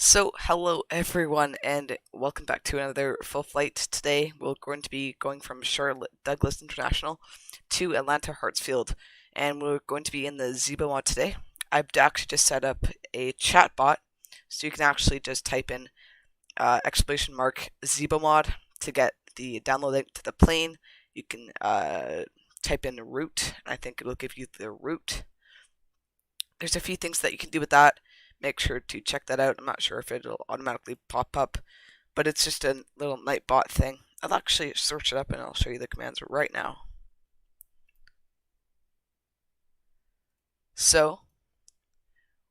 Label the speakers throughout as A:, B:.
A: So, hello everyone, and welcome back to another full flight. Today, we're going to be going from Charlotte Douglas International to Atlanta Hartsfield, and we're going to be in the Zibo Mode today. I've actually just set up a chat bot, so you can actually just type in !Zibo Mode to get the download link to the plane. You can type in route, and I think it'll give you the route. There's a few things that you can do with that. Make sure to check that out. I'm not sure if it'll automatically pop up, but it's just a little Nightbot thing. I'll actually search it up and I'll show you the commands right now. So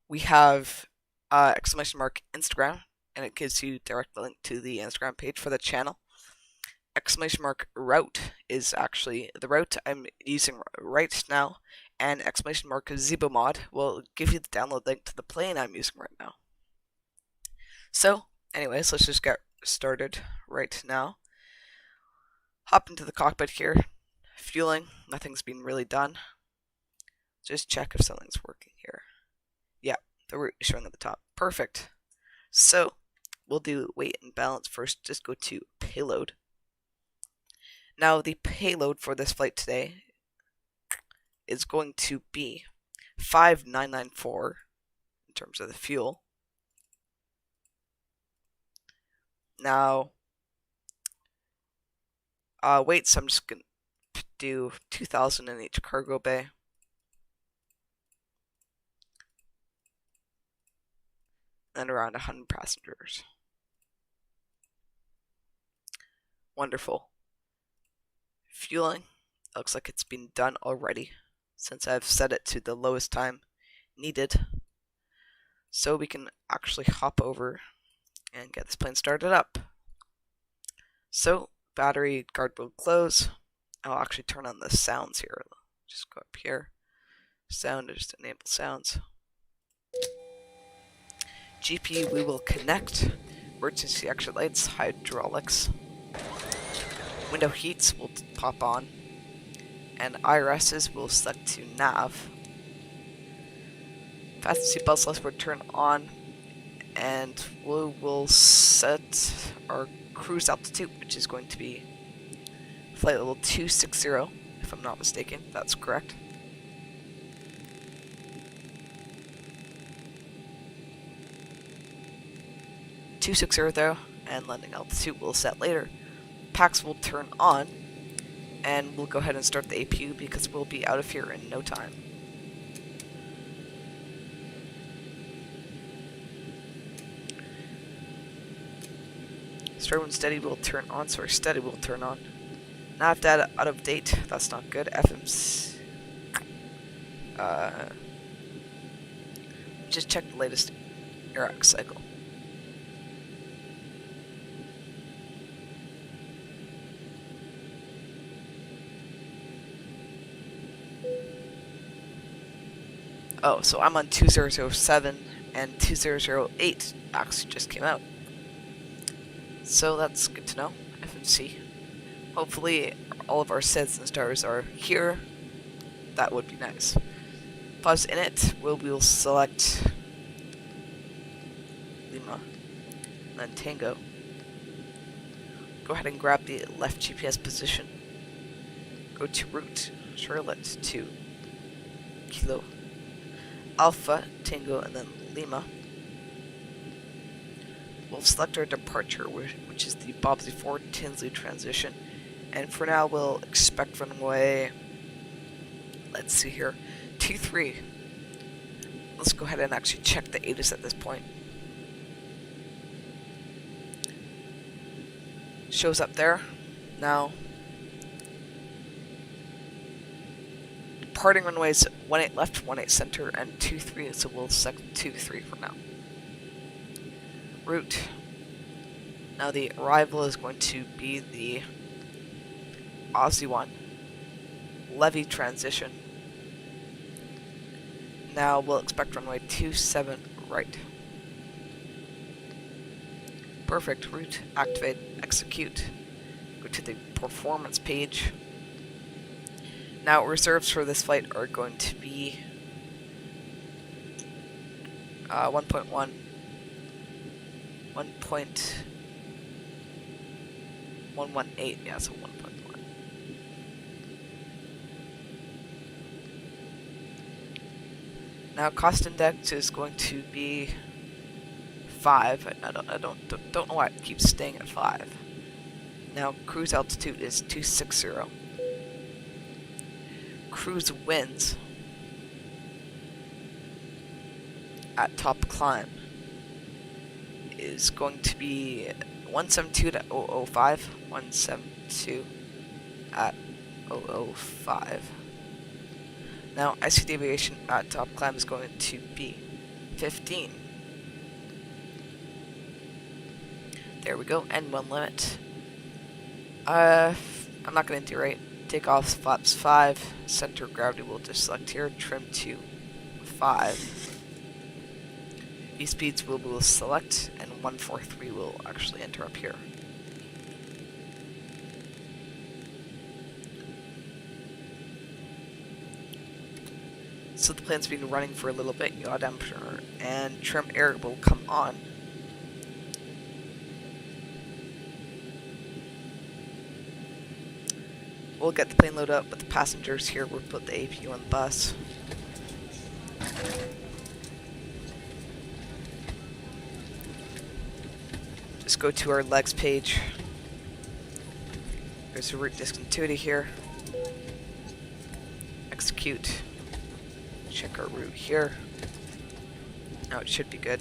A: we have !Instagram, and it gives you direct link to the Instagram page for the channel. !Route is actually the route I'm using right now, and !Zibo Mode will give you the download link to the plane I'm using right now. So, anyways, let's just get started right now. Hop into the cockpit here. Fueling, nothing's been really done. Just check if something's working here. Yeah, the route is showing at the top. Perfect. So, we'll do weight and balance first. Just go to payload. Now, the payload for this flight today is going to be 5994 in terms of the fuel. Now, weights, I'm just going to do 2,000 in each cargo bay. And around 100 passengers. Wonderful. Fueling, looks like it's been done already, since I've set it to the lowest time needed. So we can actually hop over and get this plane started up. So, battery guard will close. I'll actually turn on the sounds here. Just go up here. Sound, just enable sounds. GPU we will connect. Emergency exit lights, hydraulics. Window heats will pop on. And IRSs will select to nav. Fasten seatbelts lights will turn on. And we will set our cruise altitude, which is going to be flight level 260, if I'm not mistaken. That's correct. Though, and landing altitude will set later. Packs will turn on, and we'll go ahead and start the APU because we'll be out of here in no time. Start when steady will turn on, steady will turn on. Nav data out of date, that's not good. FMC. Just check the latest Iraq cycle. Oh, so I'm on 2007 and 2008 actually just came out. So that's good to know. FMC. Hopefully all of our sets and stars are here. That would be nice. Pause in it. We'll select Lima and then Tango. Go ahead and grab the left GPS position. Go to route Charlotte to Kilo Alpha, Tango, and then Lima. We'll select our departure, which is the Bobsey Ford Tinsley transition. And for now, we'll expect runway, let's see here, 23. Let's go ahead and actually check the ATIS at this point. Shows up there. Now, departing runways 18 left, 18 center, and 23, so we'll select 23 for now. Route. Now the arrival is going to be the Aussie one. Levy transition. Now we'll expect runway 27 right. Perfect. Route, activate, execute. Go to the performance page. Now reserves for this flight are going to be 1.1 1.118, yeah, so 1.1. Now cost index is going to be 5. I don't know why it keeps staying at 5. Now cruise altitude is 260. Cruise winds at top climb is going to be 172 at 005, 172 at 005. Now IC deviation at top climb is going to be 15. There we go, and wind limit. I'm not going to derate. Takeoff flaps 5. Center of gravity will just select here. Trim to 5. V-speeds will select, and 143 will actually enter up here. So the plane's been running for a little bit, yaw dampener, and trim air will come on. We'll get the plane loaded up with the passengers here. We'll put the APU on the bus. Just go to our legs page. There's a route discontinuity here. Execute. Check our route here. Now it should be good.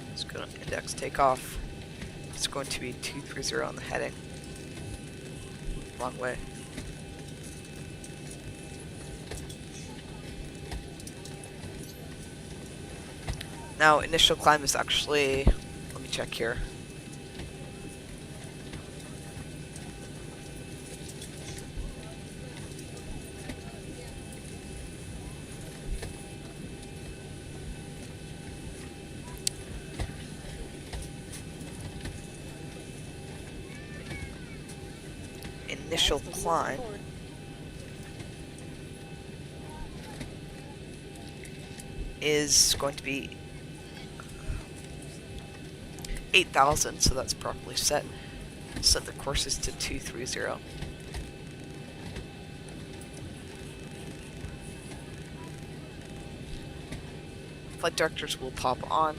A: Let's go to index takeoff. It's going to be 230 on the heading. Wrong way. Now, initial climb is actually, let me check here. Initial climb is going to be 8,000, so that's properly set. Set the courses to 230. Flight directors will pop on.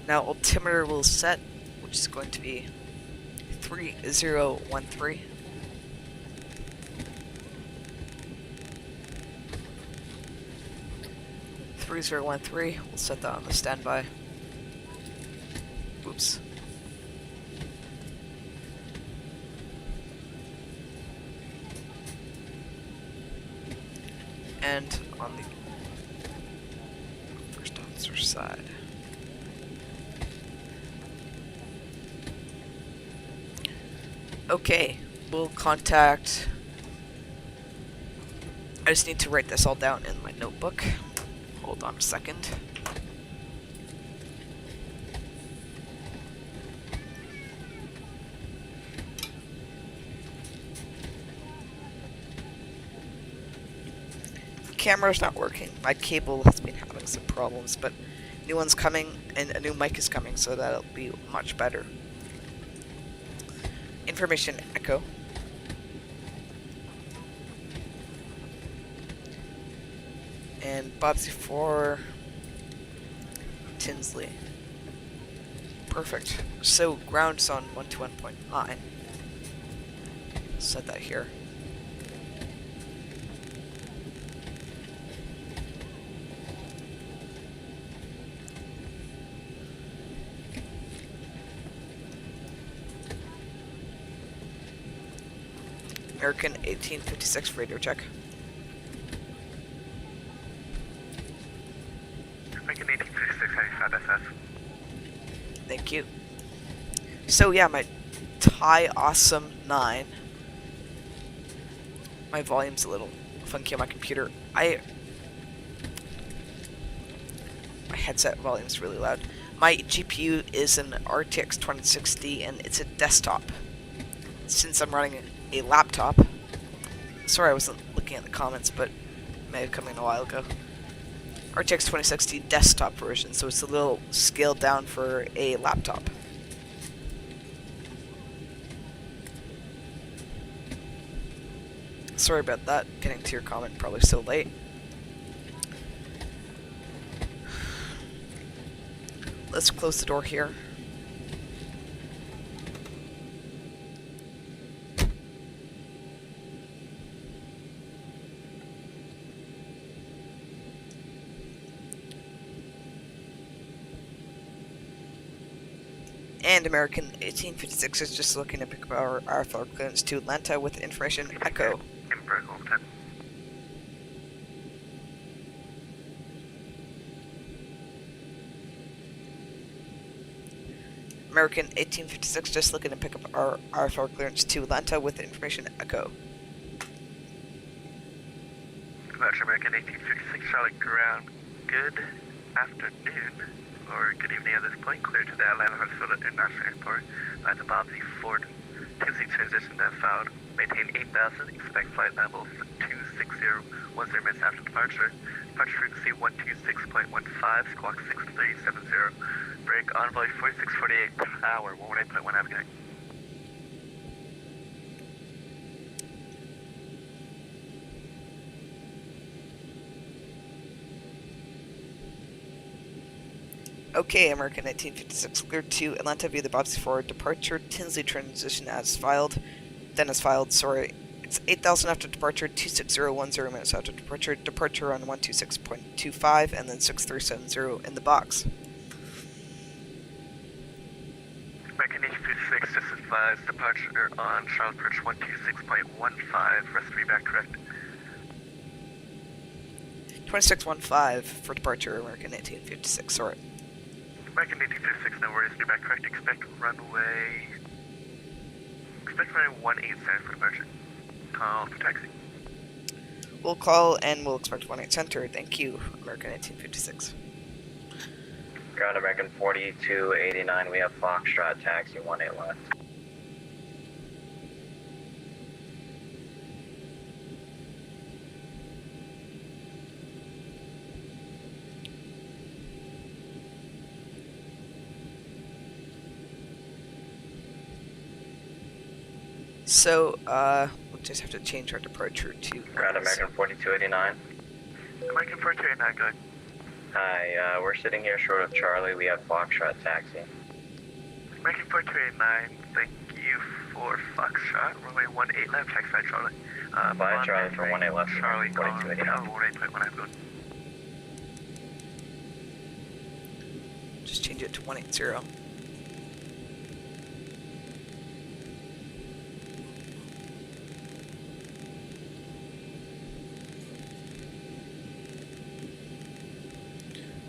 A: Now altimeter will set, which is going to be 3013. We'll set that on the standby. Oops. And on the first officer side. Okay, we'll contact. I just need to write this all down in my notebook. Hold on a second. The camera's not working. My cable has been having some problems, but new one's coming and a new mic is coming, so that'll be much better. Information echo. And Bobsy 4 Tinsley. Perfect. So ground's on 121.9. Set that here. American 1856 radio check.
B: American 1856, how do you SS?
A: Thank you. So yeah, my Thai Awesome 9. My volume's a little funky on my computer. My headset volume's really loud. My GPU is an RTX 2060 and it's a desktop. since I'm running a laptop. Sorry I wasn't looking at the comments, but it may have come in a while ago. RTX 2060 desktop version, so it's a little scaled down for a laptop. Sorry about that, getting to your comment probably so late. Let's close the door here. And American 1856 is just looking to pick up our RFR clearance to Atlanta with information echo.
B: Inberg all time.
A: American 1856 just looking to pick up our RFR clearance to Atlanta with information echo.
B: Roger, American 1856, Charlotte ground. Good afternoon, or good evening at this point. Clear to the Atlanta Hartsfield International Airport by the Bob Z. Ford. 2-seat transition that found. Maintain 8,000. Expect flight level 260. 10 minutes after departure. Departure frequency 126.15. Squawk 6370. Break envoy 4648 per hour. 118.1 Avenue.
A: Okay, American 1956 cleared to Atlanta via the Bobsey Ford departure. Tinsley transition as filed. Then as filed, sorry. It's 8,000 after departure, 26010 minutes after departure. Departure on 126.25 and then 6370 in the box.
B: American 1856 just advised departure on Charlotte Bridge 126.15. Rest feedback correct.
A: 2615 for departure, American 1856, sorry.
B: American 1856, no worries, feedback correct. Expect runway 187 for departure. Call for taxi.
A: We'll call and we'll expect 18 center. Thank you, American 1856.
C: Ground American 4289, we have Foxtrot taxi 18 left.
A: So, we'll just have to change our departure to...
C: Ground American 4289.
B: American 4289, go ahead.
C: Hi, we're sitting here short of Charlie, we have Foxtrot taxi.
B: American 4289, thank you for Foxtrot. Runway 18 left, taxi by Charlie.
C: By Charlie for 18 left.
B: Charlie, calling
C: 4289.
B: 18.1, I'm good.
A: Just change it to 180.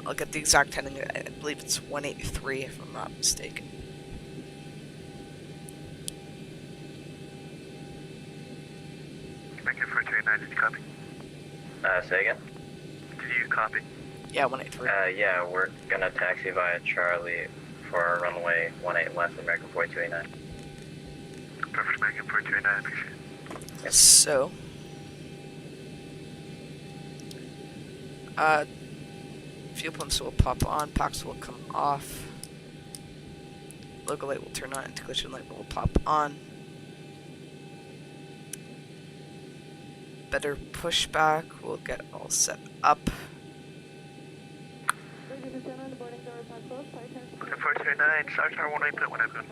A: I'll get the exact heading. I believe it's 183 if I'm not mistaken.
B: American 4289, did you copy?
C: Say again?
B: Did you copy?
A: Yeah, 183.
C: Yeah, we're gonna taxi via Charlie for our runway 18 left, American 4289.
B: Perfect, American 4289, I appreciate it.
A: So, fuel pumps will pop on, packs will come off, logo light will turn on, anti-collision light will pop on. Better pushback, we'll get all set up.
B: American 4289, Charlie Tower 18.1, I'm good.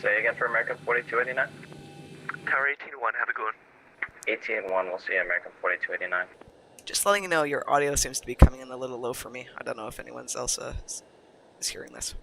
C: Say again for American 4289?
B: Tower 18-1, have a good one.
C: 18-1, we'll see American 4289.
A: Just letting you know, your audio seems to be coming in a little low for me. I don't know if anyone else is hearing this.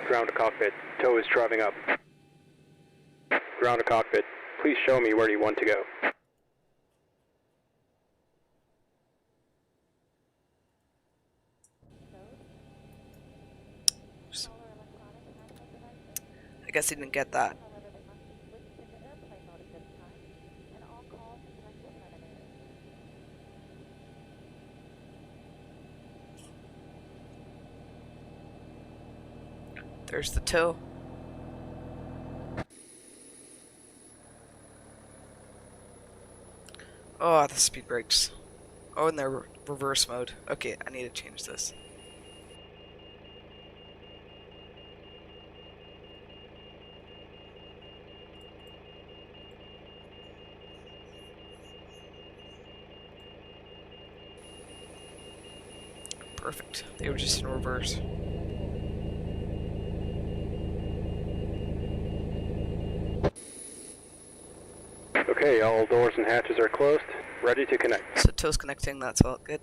D: Ground to cockpit. Tow is driving up. Ground to cockpit. Please show me where you want to go.
A: guess he didn't get that. There's the tow. Oh, the speed brakes. Oh, and they're reverse mode. Okay, I need to change this. Perfect. They were just in reverse.
D: Okay, all doors and hatches are closed. Ready to connect.
A: So tow's connecting, that's all good.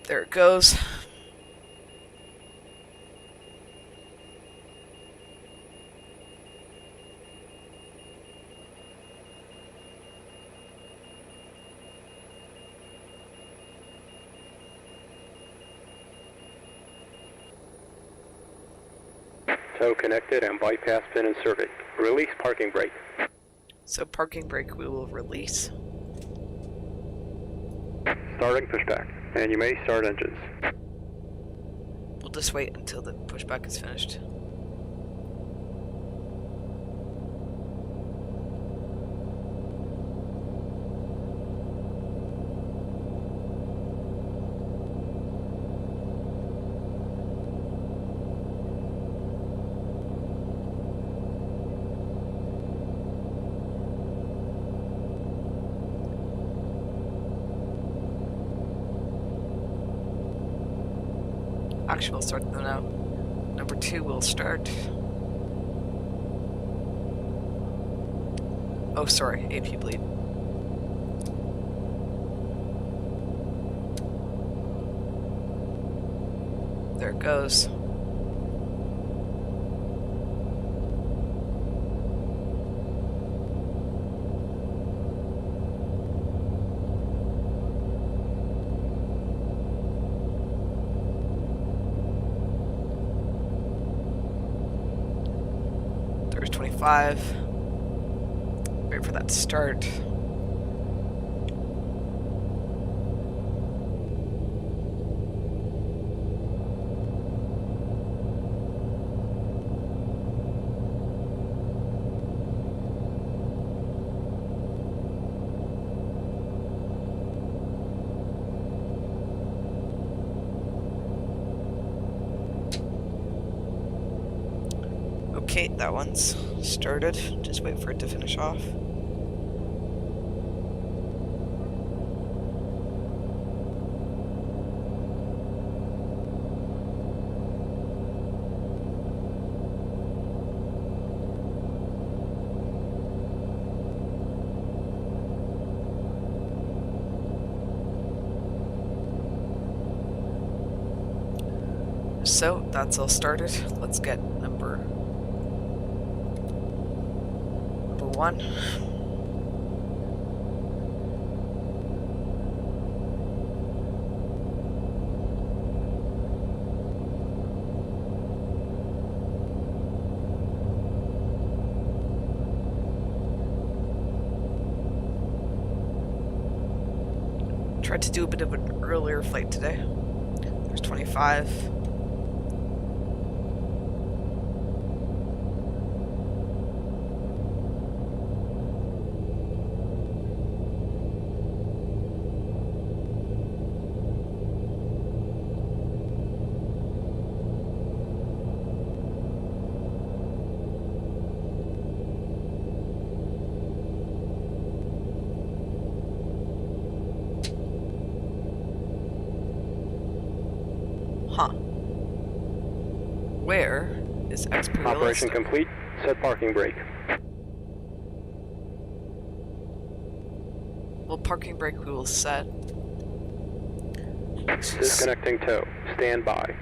A: There it goes.
D: Tow connected and bypass pin inserted. Release parking brake.
A: So parking brake we will release.
D: Starting pushback. And you may start engines.
A: We'll just wait until the pushback is finished. Actually, we'll start them now. Number 2 will start. Oh, sorry, AP bleed. There it goes. There's 25. Wait for that to start. Okay, that one's started. Just wait for it to finish off. So, that's all started. Let's get number 1. Tried to do a bit of an earlier flight today. There's 25. Huh. Where is X-Bryce?
D: Operation complete. Set parking brake.
A: Well, parking brake we will set.
D: Disconnecting tow. Stand by.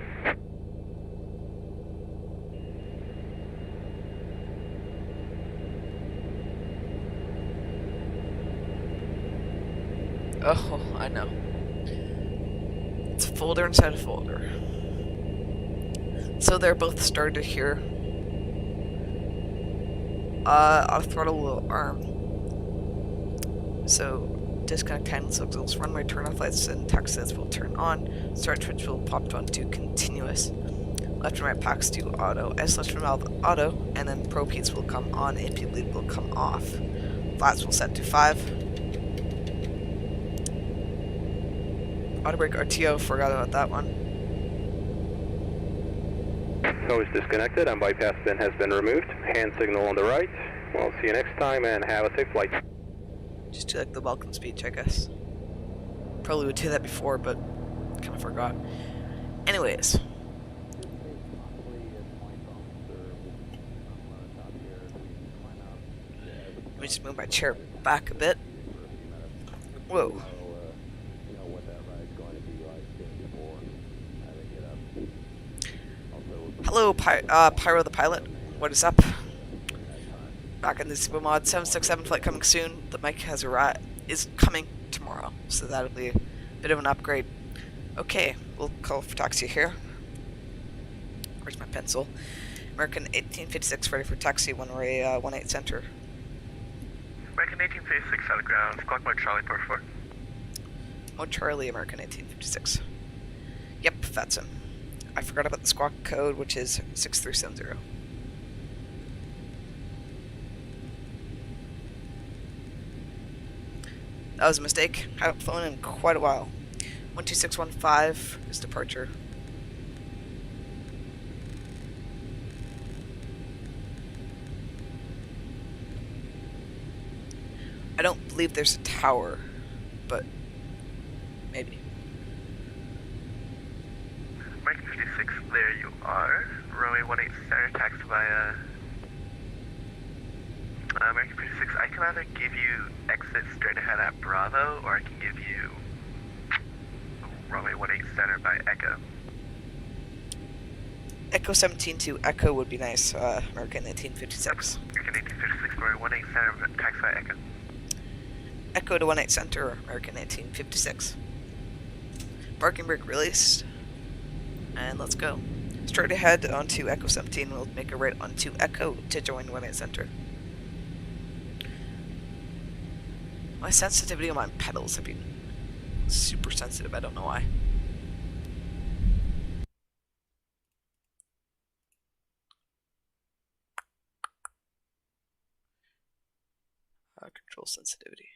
A: Oh, I know. It's a folder inside a folder. So they're both started here. Auto throttle will arm. So disconnect handle signals, runway turn off lights, and taxi lights will turn on. Start switch will pop on to continuous. Left and right packs to auto. Isolation valve auto, and then probe heats will come on. AP lead will come off. Flats will set to 5. Auto brake RTO, forgot about that one.
D: Nose disconnected and bypass bin has been removed. Hand signal on the right. We'll see you next time and have a safe flight.
A: Just do like the welcome speech, I guess. Probably would do that before, but kind of forgot. Anyways. Let me just move my chair back a bit. Whoa. Hello, Pyro the Pilot. What is up? Back in the Zibo Mode 767 flight coming soon. The mic is coming tomorrow, so that'll be a bit of an upgrade. Okay, we'll call for taxi here. Where's my pencil? American 1856 ready for taxi, one-way 18 center.
B: American 1856 out of ground. Squawk mode Charlie, port 4.
A: Mode Charlie, American 1856. Yep, that's him. I forgot about the squawk code, which is 6370. That was a mistake. I haven't flown in quite a while. 12615 is departure. I don't believe there's a tower, but maybe.
B: American 56, there you are. Runway 18 center, taxi via American 56. I can either give you exit straight ahead at Bravo, or I can give you runway 18 center by Echo.
A: Echo 17 to Echo would be nice, American 1856.
B: American 1856, runway 18 center, taxi via Echo.
A: Echo to 18 center, American 1856. Parking brake released. And let's go. Straight ahead onto Echo 17, we'll make a right onto Echo to join 18 center. My sensitivity on my pedals have been super sensitive, I don't know why. Control sensitivity.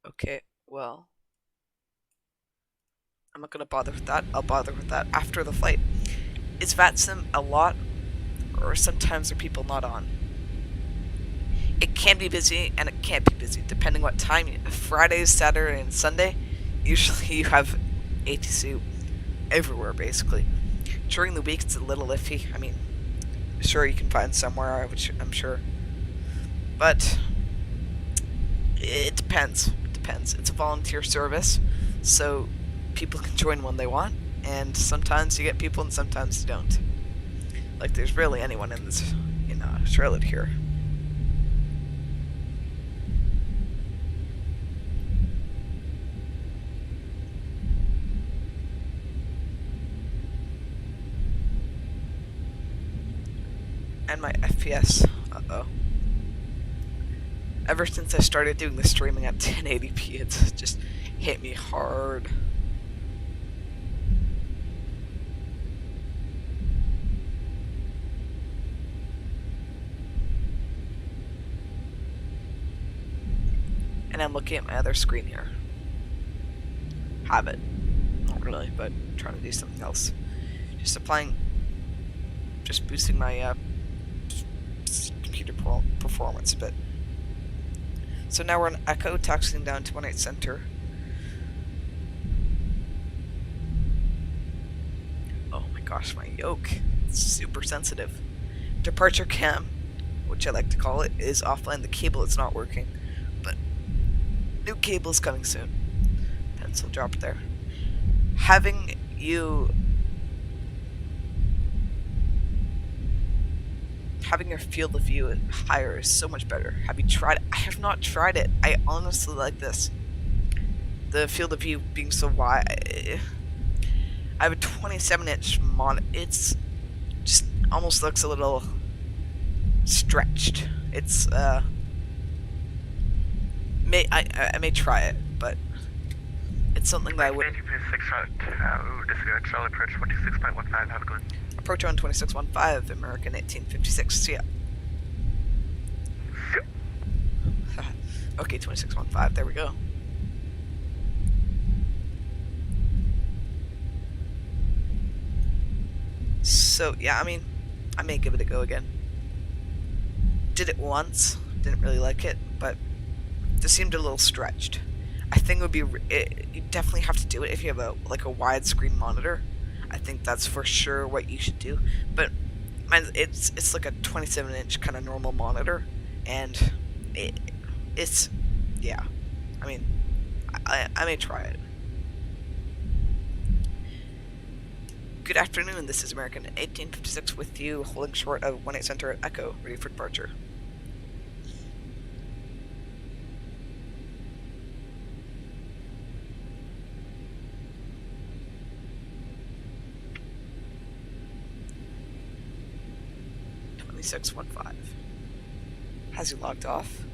A: Okay, well, I'm not going to bother with that. I'll bother with that after the flight. Is VATSIM a lot, or sometimes are people not on? It can be busy, and it can't be busy, depending what time. Fridays, Saturday, and Sunday, usually you have ATC everywhere, basically. During the week, it's a little iffy. I mean, sure, you can find somewhere, which I'm sure. But it depends. It's a volunteer service, so people can join when they want, and sometimes you get people and sometimes you don't. Like, there's rarely anyone in this, Charlotte here. And my FPS, uh-oh. Ever since I started doing the streaming at 1080p, it's just hit me hard. And I'm looking at my other screen here. Have it. Not really, but I'm trying to do something else. Just boosting my computer performance a bit. So now we're on Echo, taxiing down to 18 center. Oh my gosh, my yoke. It's super sensitive. Departure cam. which I like to call it, is offline. The cable is not working, but new cable is coming soon. Pencil drop there. Having your field of view higher is so much better. Have you tried it? I have not tried it. I honestly like this. The field of view being so wide. I have a 27-inch monitor. It's just almost looks a little stretched. It's I may try it, but it's something that I would.
B: 1856 disregard Charlie approach 26.15. Have a good one.
A: Approach on 2615, American 1856. See ya. Okay, 2615. There we go. So yeah, I mean, I may give it a go again. Did it once, didn't really like it, but this seemed a little stretched. I think it would be. You definitely have to do it if you have a widescreen monitor. I think that's for sure what you should do. But it's like a 27-inch kind of normal monitor, and it's yeah. I mean, I may try it. Good afternoon. This is American 1856 with you, holding short of 18 Center at Echo, ready for departure. Has he logged off?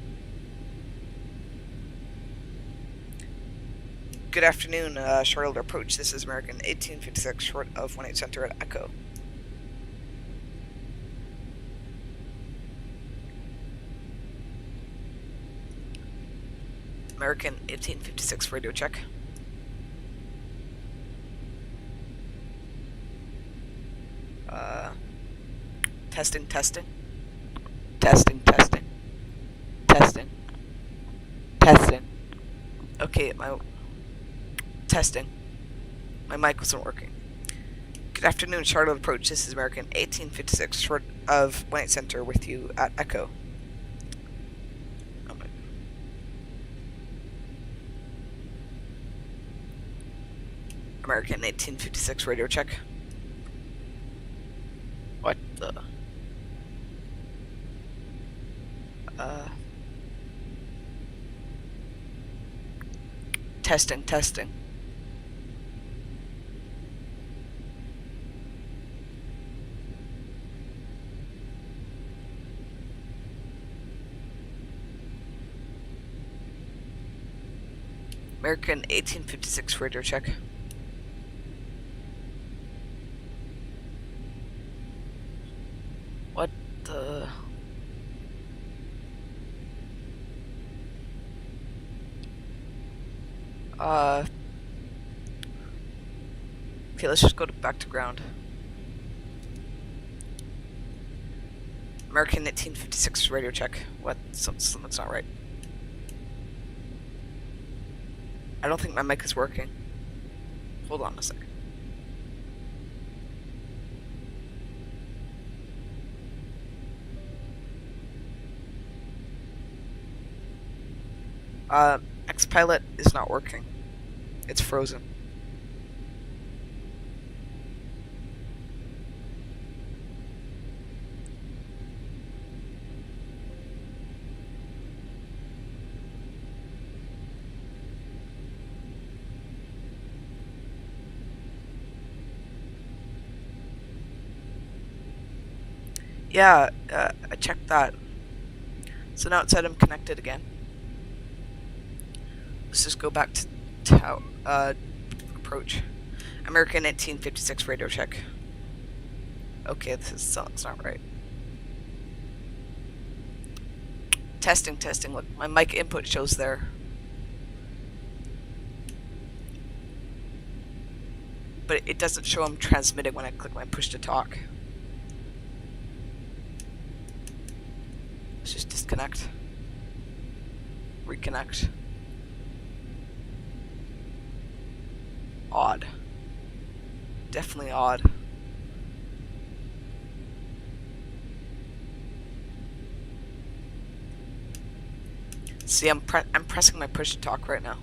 A: Good afternoon, Charlotte approach. This is American 1856 short of 18 Center at Echo. American 1856 radio check. Testing. Okay, testing. My mic wasn't working. Good afternoon, Charlotte approach. This is American 1856 short of 18 Center with you at Echo. American 1856 radio check. What the? Testing. American 1856 radio check. What the? Okay, let's just go back to ground. American 1856 radio check. What? Something's not right. I don't think my mic is working. Hold on a second. X-Pilot is not working. It's frozen. Yeah, I checked that. So now it said I'm connected again. Let's just go back to approach. American 1856 radio check. Okay, something's not right. Testing. Look, my mic input shows there. But it doesn't show I'm transmitting when I click my push to talk. Let's just disconnect. Reconnect. Odd. Definitely odd. See, I'm pressing my push to talk right now.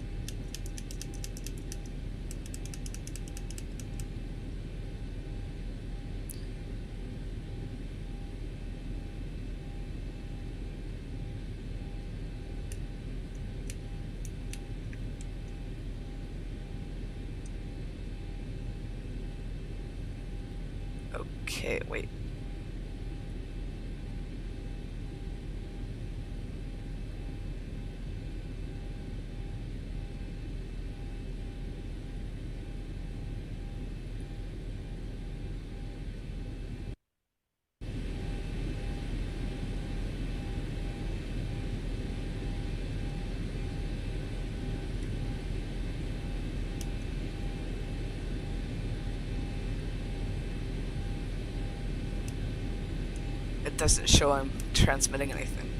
A: Okay, wait. It doesn't show I'm transmitting anything.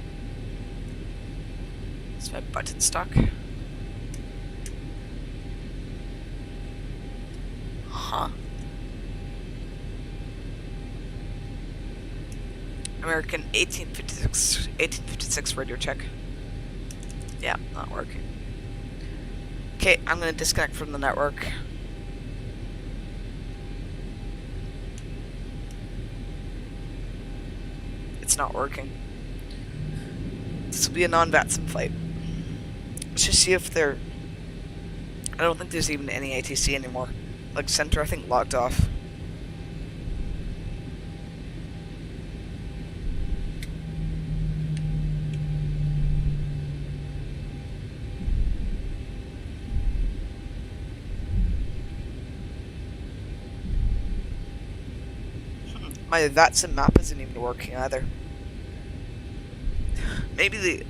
A: Is my button stuck? Huh. American 1856 radio check. Yeah, not working. Okay, I'm gonna disconnect from the network. It's not working. This will be a non-VATSIM flight. Let's just see if they're... I don't think there's even any ATC anymore. Like, center, I think, logged off. My VATSIM map isn't even working either. Maybe the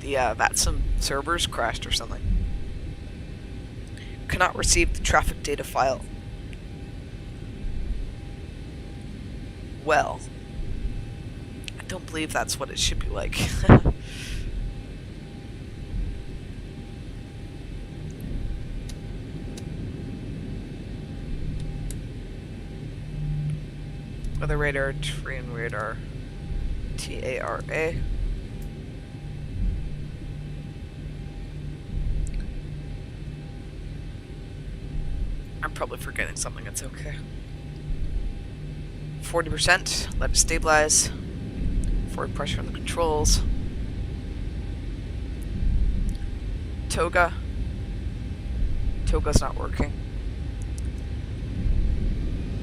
A: VATSIM servers crashed or something. Cannot receive the traffic data file. Well, I don't believe that's what it should be like. Weather radar, terrain radar, TARA. I'm probably forgetting something, it's okay. 40%, let it stabilize. Forward pressure on the controls. Toga. Toga's not working.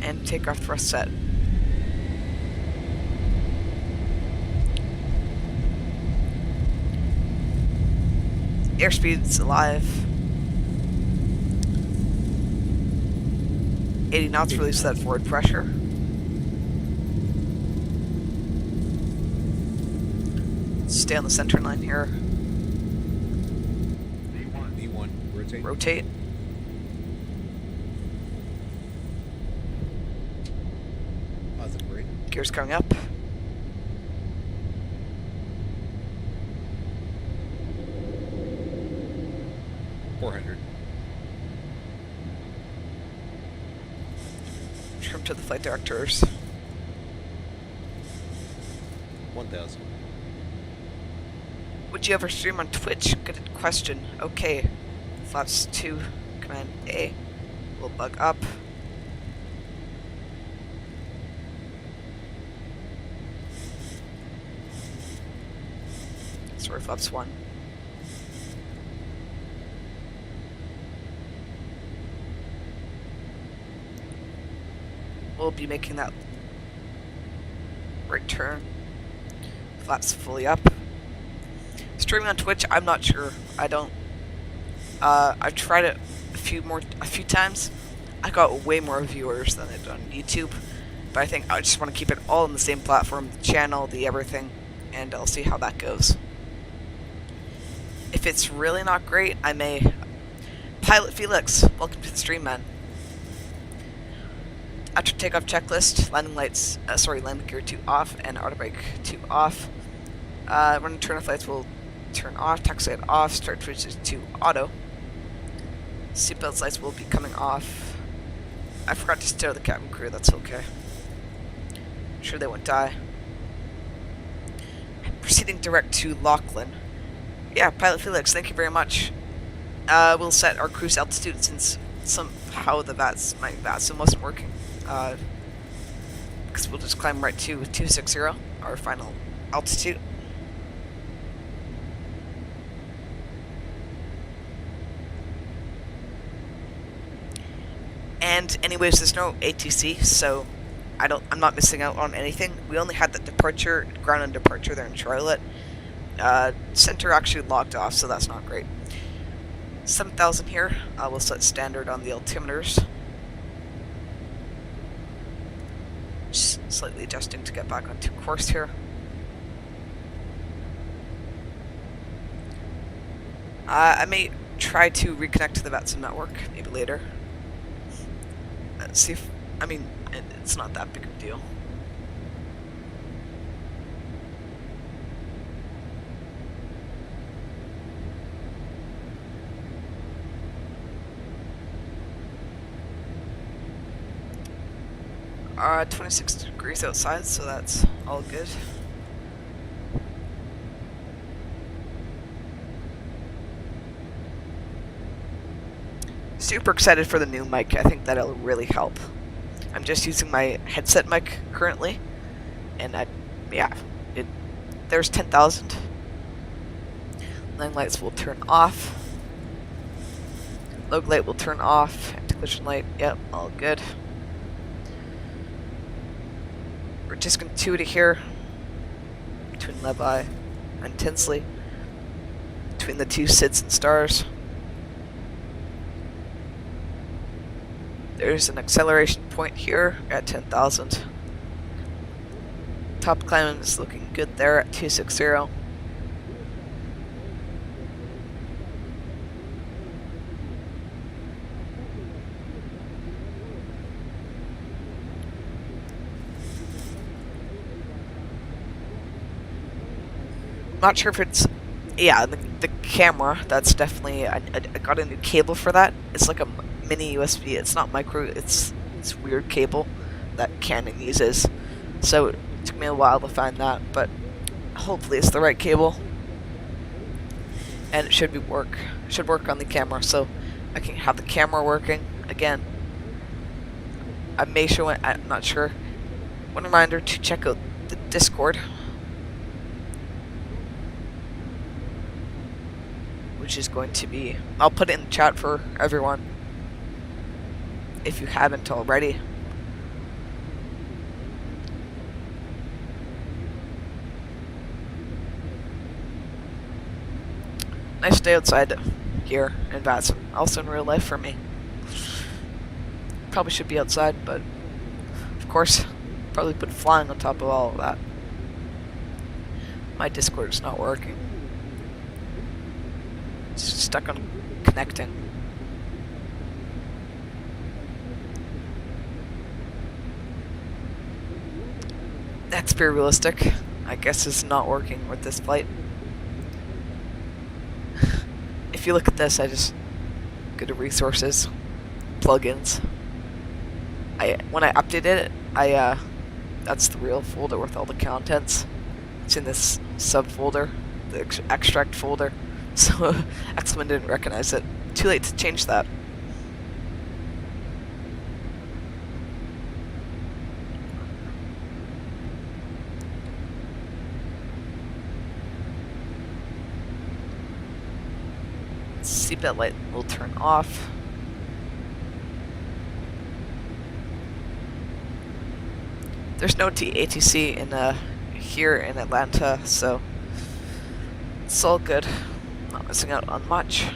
A: And takeoff thrust set. Airspeed's alive. 80 knots, release that forward pressure. Stay on the center line here.
E: V1, rotate.
A: Rotate.
E: Positive rate.
A: Gears coming up. Trim to the flight directors.
E: 1,000.
A: Would you ever stream on Twitch? Good question. Okay. Flaps 2, command A. We'll bug up. Sorry, flaps 1. We'll be making that right turn. Flaps fully up. Streaming on Twitch, I'm not sure. I don't. I've tried it a few times. I got way more viewers than I did on YouTube, but I think I just want to keep it all on the same platform, the channel, the everything, and I'll see how that goes. If it's really not great, I may. Pilot Felix, welcome to the stream, man. After takeoff checklist, landing lights, landing gear 2 off and auto brake 2 off. Running turn off lights will turn off, taxi light off, start switches to auto. Seatbelt lights will be coming off. I forgot to steer the cabin crew, that's okay. I'm sure they won't die. proceeding direct to Lachlan. Yeah, Pilot Felix, thank you very much. We'll set our cruise altitude since somehow my VATSIM wasn't working. Because we'll just climb right to 260, our final altitude. And anyways, there's no ATC, so I'm not missing out on anything. We only had the departure, ground and departure there in Charlotte. Center actually logged off, so that's not great. 7,000 here. We'll set standard on the altimeters. Just slightly adjusting to get back onto course here. I may try to reconnect to the VATSIM network, maybe later. Let's see if, it's not that big of a deal. Uh, 26 degrees outside, so that's all good. Super excited for the new mic. I think that'll really help. I'm just using my headset mic currently, and there's 10,000. Line lights will turn off. Log light will turn off. Anti-collision light, yep, all good. We're discontinuity here between Levi and Tinsley, between the two SIDS and stars. There's an acceleration point here at 10,000. Top climbing is looking good there at 260. Not sure if it's, yeah, the camera, that's definitely, I got a new cable for that. It's like a mini USB, it's not micro, it's weird cable that Canon uses. So it took me a while to find that, but hopefully it's the right cable. And it should work on the camera, so I can have the camera working again. I may show it, I'm not sure. One reminder to check out the Discord, which is going to be, I'll put it in the chat for everyone if you haven't already. Nice day outside here in VATSIM, also in real life for me. Probably should be outside, but of course, probably put flying on top of all of that. My Discord is not working. It's stuck on connecting. That's very realistic. I guess it's not working with this flight. If you look at this, I just go to resources, plugins. When I updated it, that's the real folder with all the contents. It's in this subfolder, the extract folder. So X-Men didn't recognize it. Too late to change that. Seatbelt light will turn off. There's no ATC in here in Atlanta, so it's all good. Not missing out on much.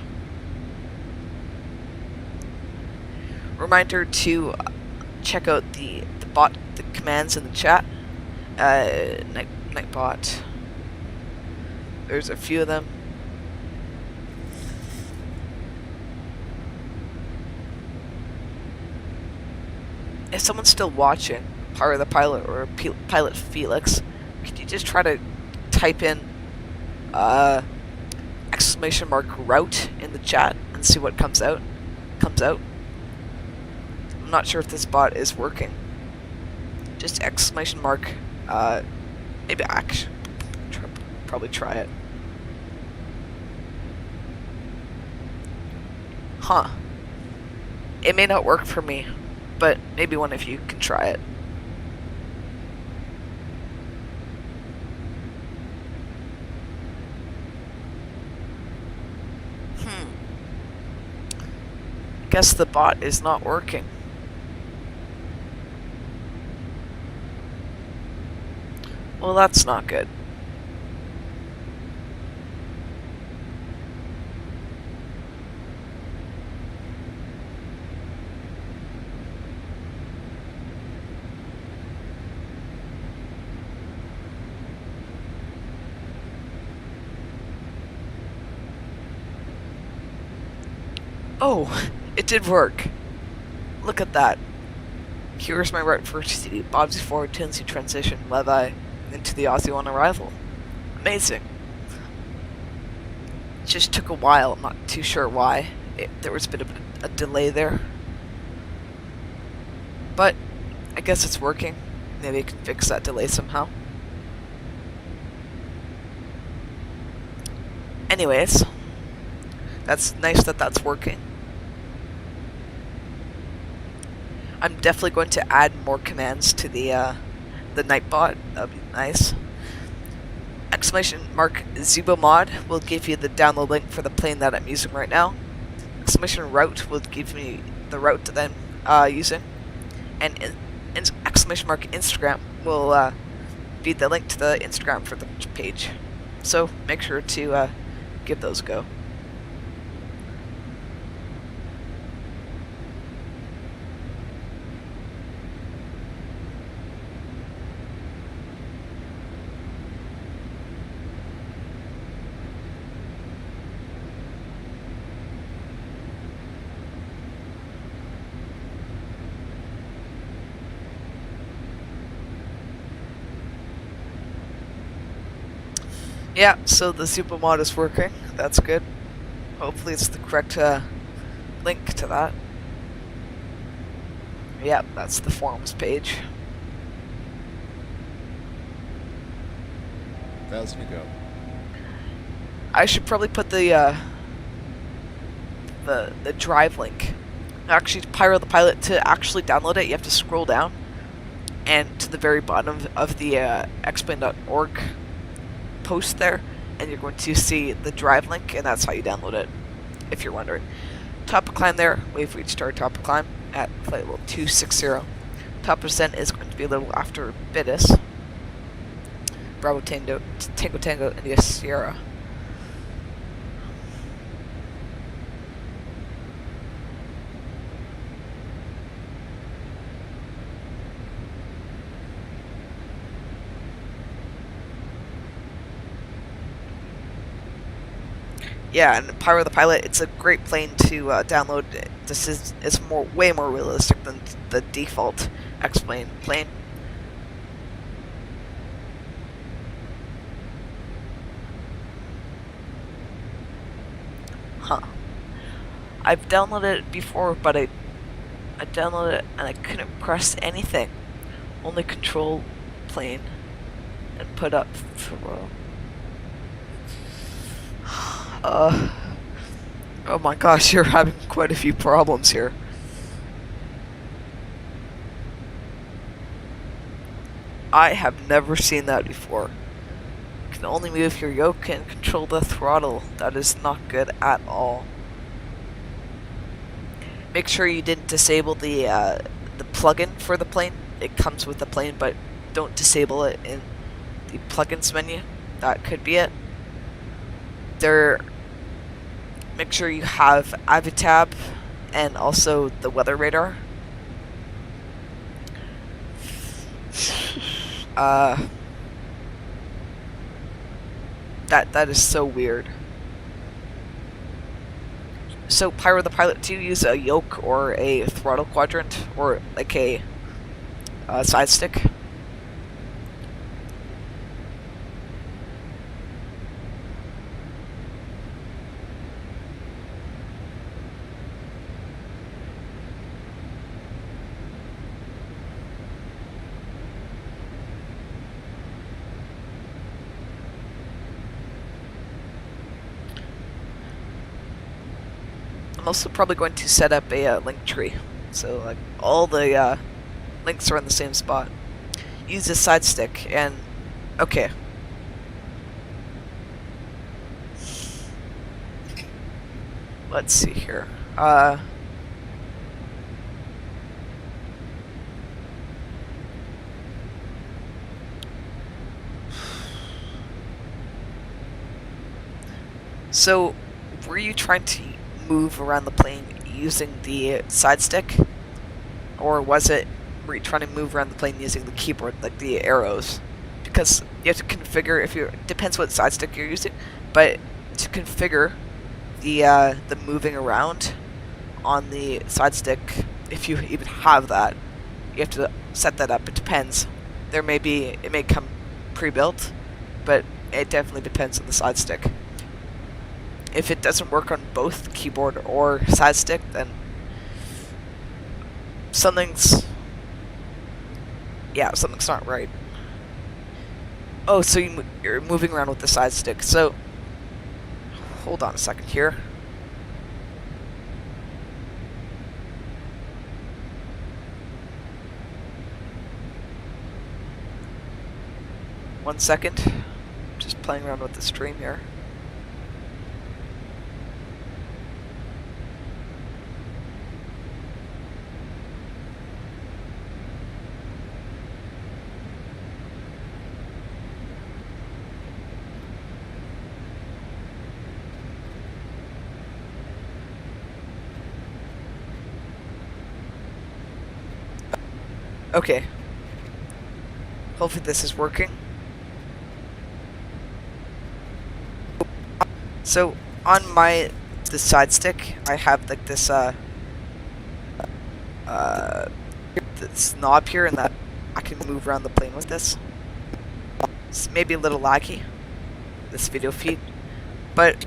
A: Reminder to check out the commands in the chat. Nightbot. There's a few of them. If someone's still watching, part of the pilot or Pilot Felix, could you just try to type in !route in the chat and see what comes out? I'm not sure if this bot is working. Just ! Maybe probably try it. Huh. It may not work for me, but maybe one of you can try it. Guess the bot is not working. Well, that's not good. Oh, it did work. Look at that. Here's my route for CD. Bobsy forward, Tinsy transition, Levi into the Aussie on arrival. Amazing. It just took a while. I'm not too sure why. There was a bit of a delay there. But I guess it's working. Maybe I can fix that delay somehow. Anyways, that's nice that that's working. I'm definitely going to add more commands to the Nightbot. That'd be nice. Exclamation mark Zibo Mode will give you the download link for the plane that I'm using right now. Exclamation route will give me the route that I'm using. And exclamation mark Instagram will be the link to the Instagram for the page. So make sure to give those a go. Yeah, so the Zibo Mod is working. That's good. Hopefully it's the correct link to that. Yeah, that's the forums page.
E: 1,000 to go.
A: I should probably put the drive link. Actually, Pyro the Pilot, to actually download it, you have to scroll down, and to the very bottom of the explain.org post there, and you're going to see the drive link, and that's how you download it, if you're wondering. Top of climb there, we've reached our top of climb at flight level 260. Top percent is going to be a little after Bitis. Bravo Tango, Tango, India Sierra. Yeah, and Pyro the Pilot, it's a great plane to download. This is way more realistic than the default X-Plane plane. Huh. I've downloaded it before, but I downloaded it and I couldn't press anything. Only control plane and put up throw. Oh my gosh, you're having quite a few problems here. I have never seen that before. You can only move your yoke and control the throttle. That is not good at all. Make sure you didn't disable the plugin for the plane. It comes with the plane, but don't disable it in the plugins menu. That could be it. Make sure you have Avitab and also the weather radar. That is so weird. So Pyro the Pilot, do you use a yoke or a throttle quadrant or like a side stick? I'm also probably going to set up a link tree, so like all the links are in the same spot. Use the side stick and okay. Let's see here. So, were you trying to move around the plane using the side stick? Or were you trying to move around the plane using the keyboard, like the arrows? Because you have to configure, depends what side stick you're using, but to configure the moving around on the side stick, if you even have that, you have to set that up. It depends. It may come pre-built, but it definitely depends on the side stick. If it doesn't work on both keyboard or side stick, then something's not right. Oh, so you're moving around with the side stick. So, hold on a second here. One second. Just playing around with the stream here. Okay. Hopefully this is working. So on the side stick, I have like this this knob here, and that I can move around the plane with this. It's maybe a little laggy, this video feed, but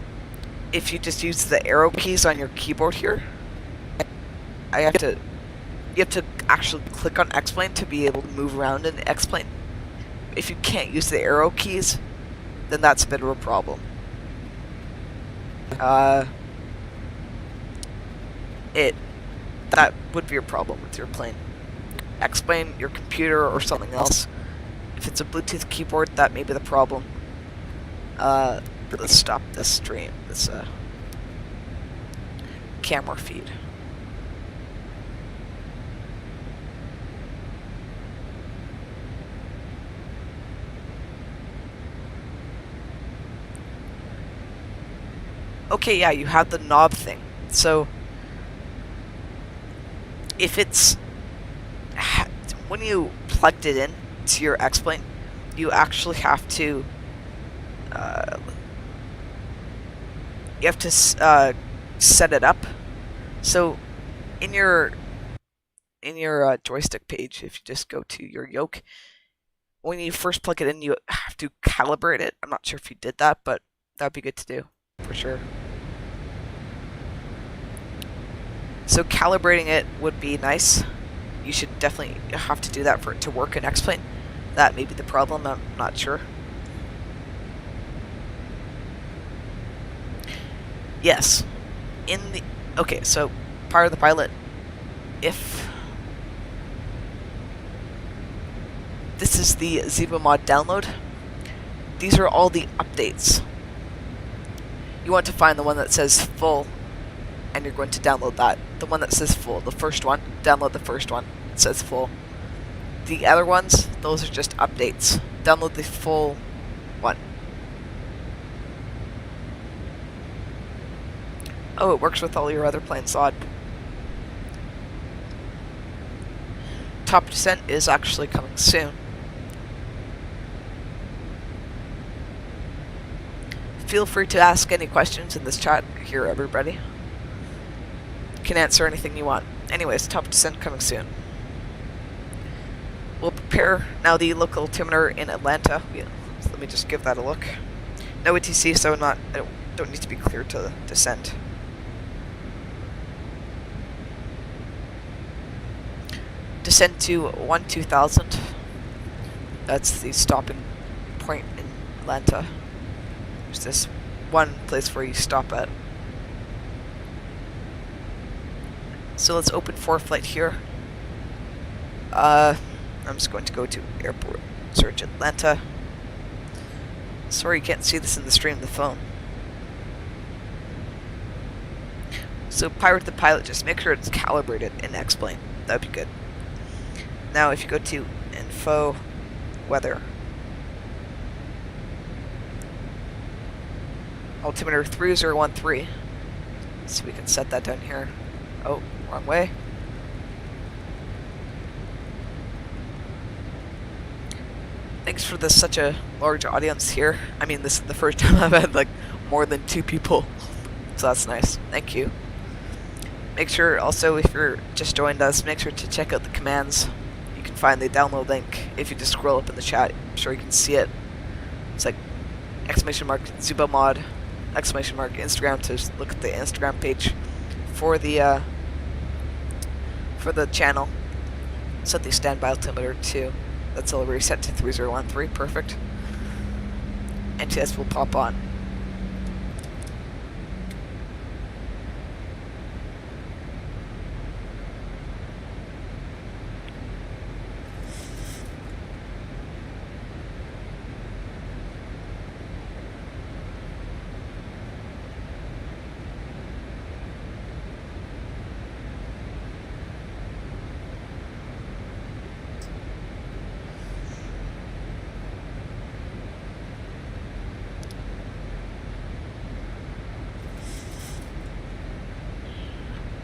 A: if you just use the arrow keys on your keyboard here, you have to actually click on X-Plane to be able to move around in X-Plane. If you can't use the arrow keys, then that's a bit of a problem. That would be a problem with your plane. X-Plane, your computer, or something else. If it's a Bluetooth keyboard, that may be the problem. Let's stop this stream, this camera feed. Okay, yeah, you have the knob thing. So, if it's... when you plugged it in to your X-Plane, you actually have to... set it up. So, in your joystick page, if you just go to your yoke, when you first plug it in, you have to calibrate it. I'm not sure if you did that, but that'd be good to do, for sure. So calibrating it would be nice. You should definitely have to do that for it to work in X-Plane. That may be the problem, I'm not sure. Yes. Okay, so part of the pilot, if this is the Zibo Mode download, these are all the updates. You want to find the one that says full, and you're going to download that. The one that says full, the first one, download the first one. It says full. The other ones, those are just updates. Download the full one. Oh, it works with all your other planes, odd. Top descent is actually coming soon. Feel free to ask any questions in this chat here, everybody. Can answer anything you want. Anyways, top descent coming soon. We'll prepare now the local altimeter in Atlanta. So let me just give that a look. No ATC, so I don't need to be clear to descent. Descend to 2000. That's the stopping point in Atlanta. There's this one place where you stop at. So let's open ForeFlight here. I'm just going to go to airport, search Atlanta. Sorry you can't see this in the stream of the phone. So Pirate the Pilot, just make sure it's calibrated in X-Plane. That'd be good. Now if you go to Info, Weather, altimeter 3013. So we can set that down here. Oh, wrong way. Thanks for such a large audience here. I mean, this is the first time I've had like more than 2 people, so that's nice. Thank you. Make sure also, if you're just joined us, make sure to check out the commands. You can find the download link if you just scroll up in the chat. I'm sure you can see it. It's like exclamation mark Zibo Mode, exclamation mark Instagram to look at the Instagram page for the channel. Set the standby altimeter to, that's all reset to 3013, perfect. NTS will pop on.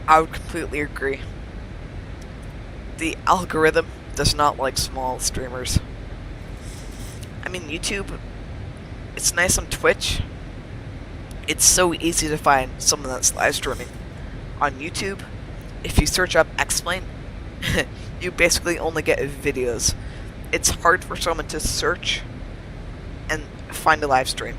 A: I would completely agree. The algorithm does not like small streamers. I mean, YouTube, it's nice on Twitch. It's so easy to find someone that's live streaming. On YouTube, if you search up X-Plane, you basically only get videos. It's hard for someone to search and find a live stream.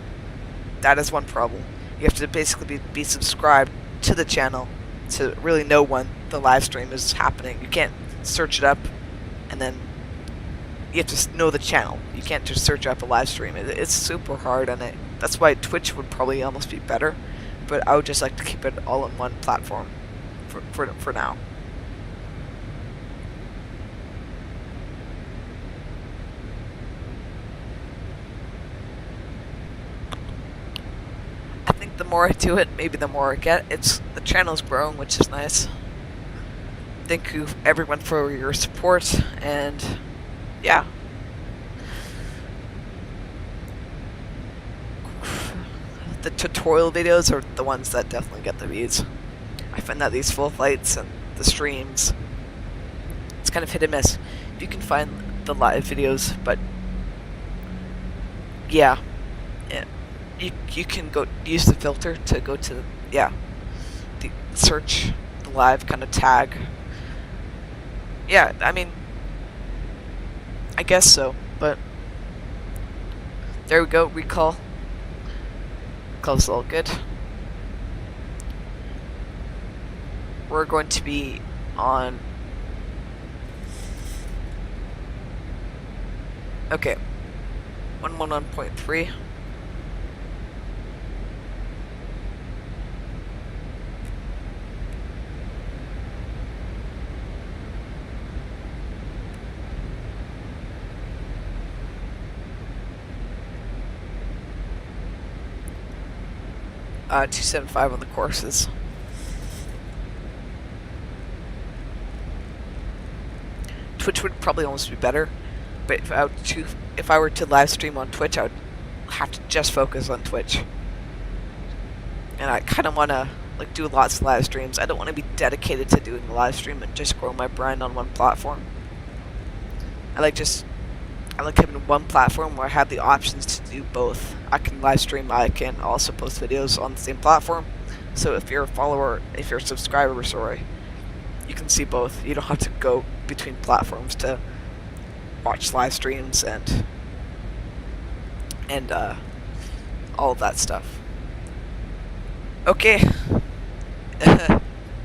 A: That is one problem. You have to basically be subscribed to the channel to really know when the live stream is happening. You can't search it up and then you have to know the channel. You can't just search up a live stream. It's super hard, and that's why Twitch would probably almost be better, but I would just like to keep it all in one platform for now. I think the more I do it, maybe the more I get. The channel's growing, which is nice. Thank you everyone for your support, and yeah. The tutorial videos are the ones that definitely get the views. I find that these full flights and the streams, it's kind of hit and miss. You can find the live videos, but yeah, you can go use the filter to go to the search the live kind of tag. Yeah, I mean, I guess so, but there we go. Recall. Call's all good. We're going to be on. Okay, 111.3. Uh, 275 on the courses. Twitch would probably almost be better, but if I were to live stream on Twitch, I would have to just focus on Twitch. And I kind of want to like do lots of live streams. I don't want to be dedicated to doing the live stream and just grow my brand on one platform. I like having one platform where I have the options to do both. I can live stream, I can also post videos on the same platform. So if you're a follower, if you're a subscriber, sorry, you can see both. You don't have to go between platforms to watch live streams and all of that stuff. Okay.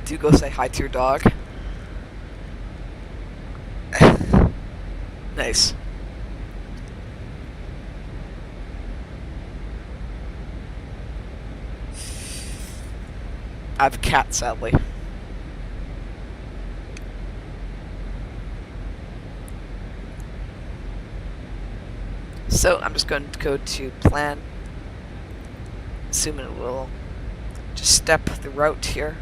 A: Do go say hi to your dog. Nice. I have a cat, sadly. So I'm just going to go to plan. Assuming it will just step the route here.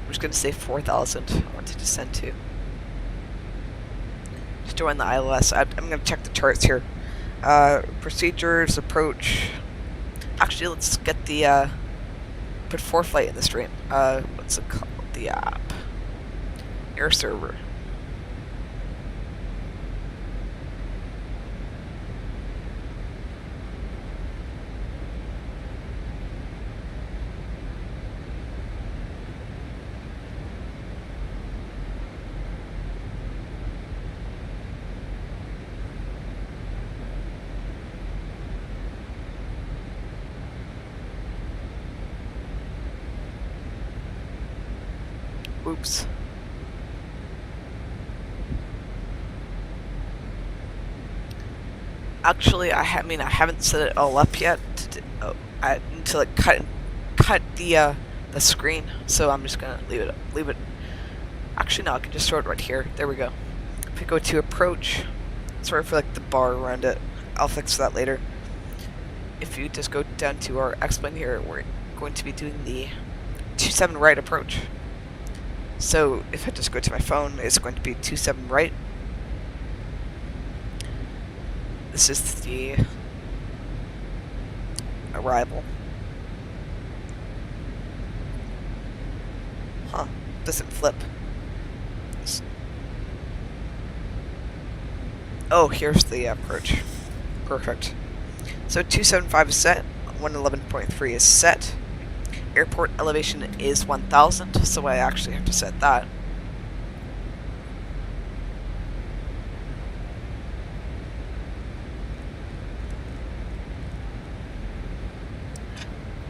A: I'm just going to say 4,000 I want to descend to. Just join the ILS. I'm going to check the charts here. Procedures, approach. Actually, let's get the, put ForeFlight in the stream. What's it called? The app. Air server. Oops. Actually, I haven't set it all up yet until it cut the screen. So I'm just gonna leave it. Actually, no, I can just throw it right here. There we go. If we go to approach, sorry for like the bar around it. I'll fix that later. If you just go down to our X-plane here, we're going to be doing the 27 right approach. So if I just go to my phone, it's going to be 27 right. This is the arrival. Huh, doesn't flip. Oh, here's the approach. Perfect. So 275 is set, 111.3 is set. Airport elevation is 1,000, so I actually have to set that.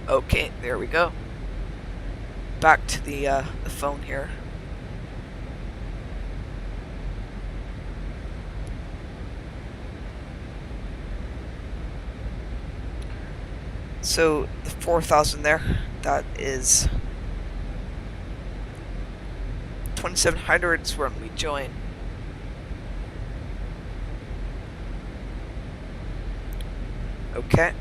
A: Okay, there we go. Back to the phone here. So the 4,000 there, that is 2,700 is when we join. Okay.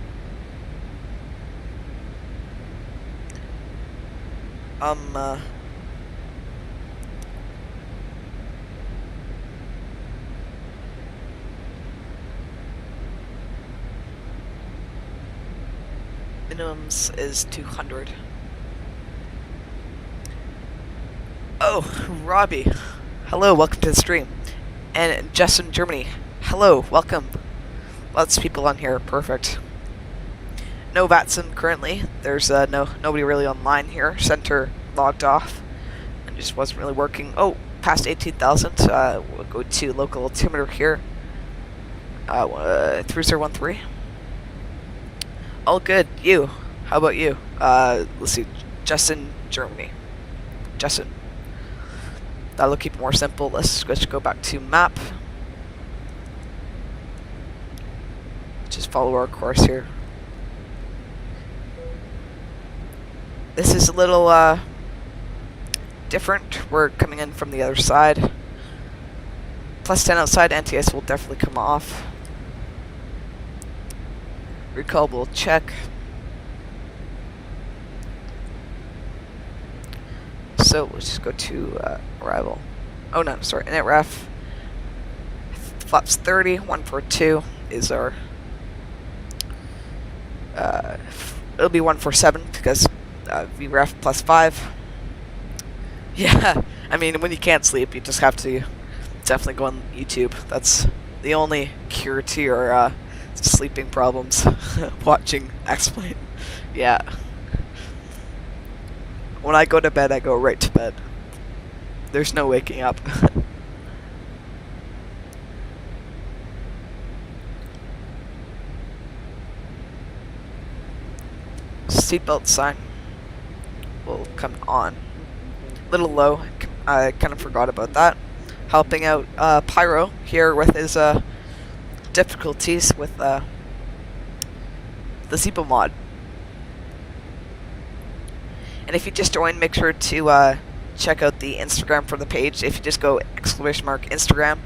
A: Minimums is 200. Oh, Robbie. Hello, welcome to the stream. And Justin, Germany. Hello, welcome. Lots of people on here, perfect. No Vatson currently. There's nobody really online here. Center logged off and just wasn't really working. Oh, past 18,000. We'll go to local altimeter here. 3013. All good. You? How about you? Let's see. Justin, Germany. Justin. That'll keep it more simple. Let's just go back to map. Just follow our course here. This is a little different. We're coming in from the other side. Plus 10 outside, anti-ice will definitely come off. Recall will check. So let's just go to arrival. Oh no, sorry, init ref. Flaps 30, 142 is our. It'll be 147 because VREF plus 5. Yeah, I mean, when you can't sleep, you just have to definitely go on YouTube. That's the only cure to your sleeping problems. Watching X-Plane. Yeah. When I go to bed, I go right to bed. There's no waking up. Seatbelt sign will come on. Little low. I kind of forgot about that. Helping out Pyro here with his difficulties with the Zibo mod. And if you just join, make sure to check out the Instagram for the page. If you just go !Instagram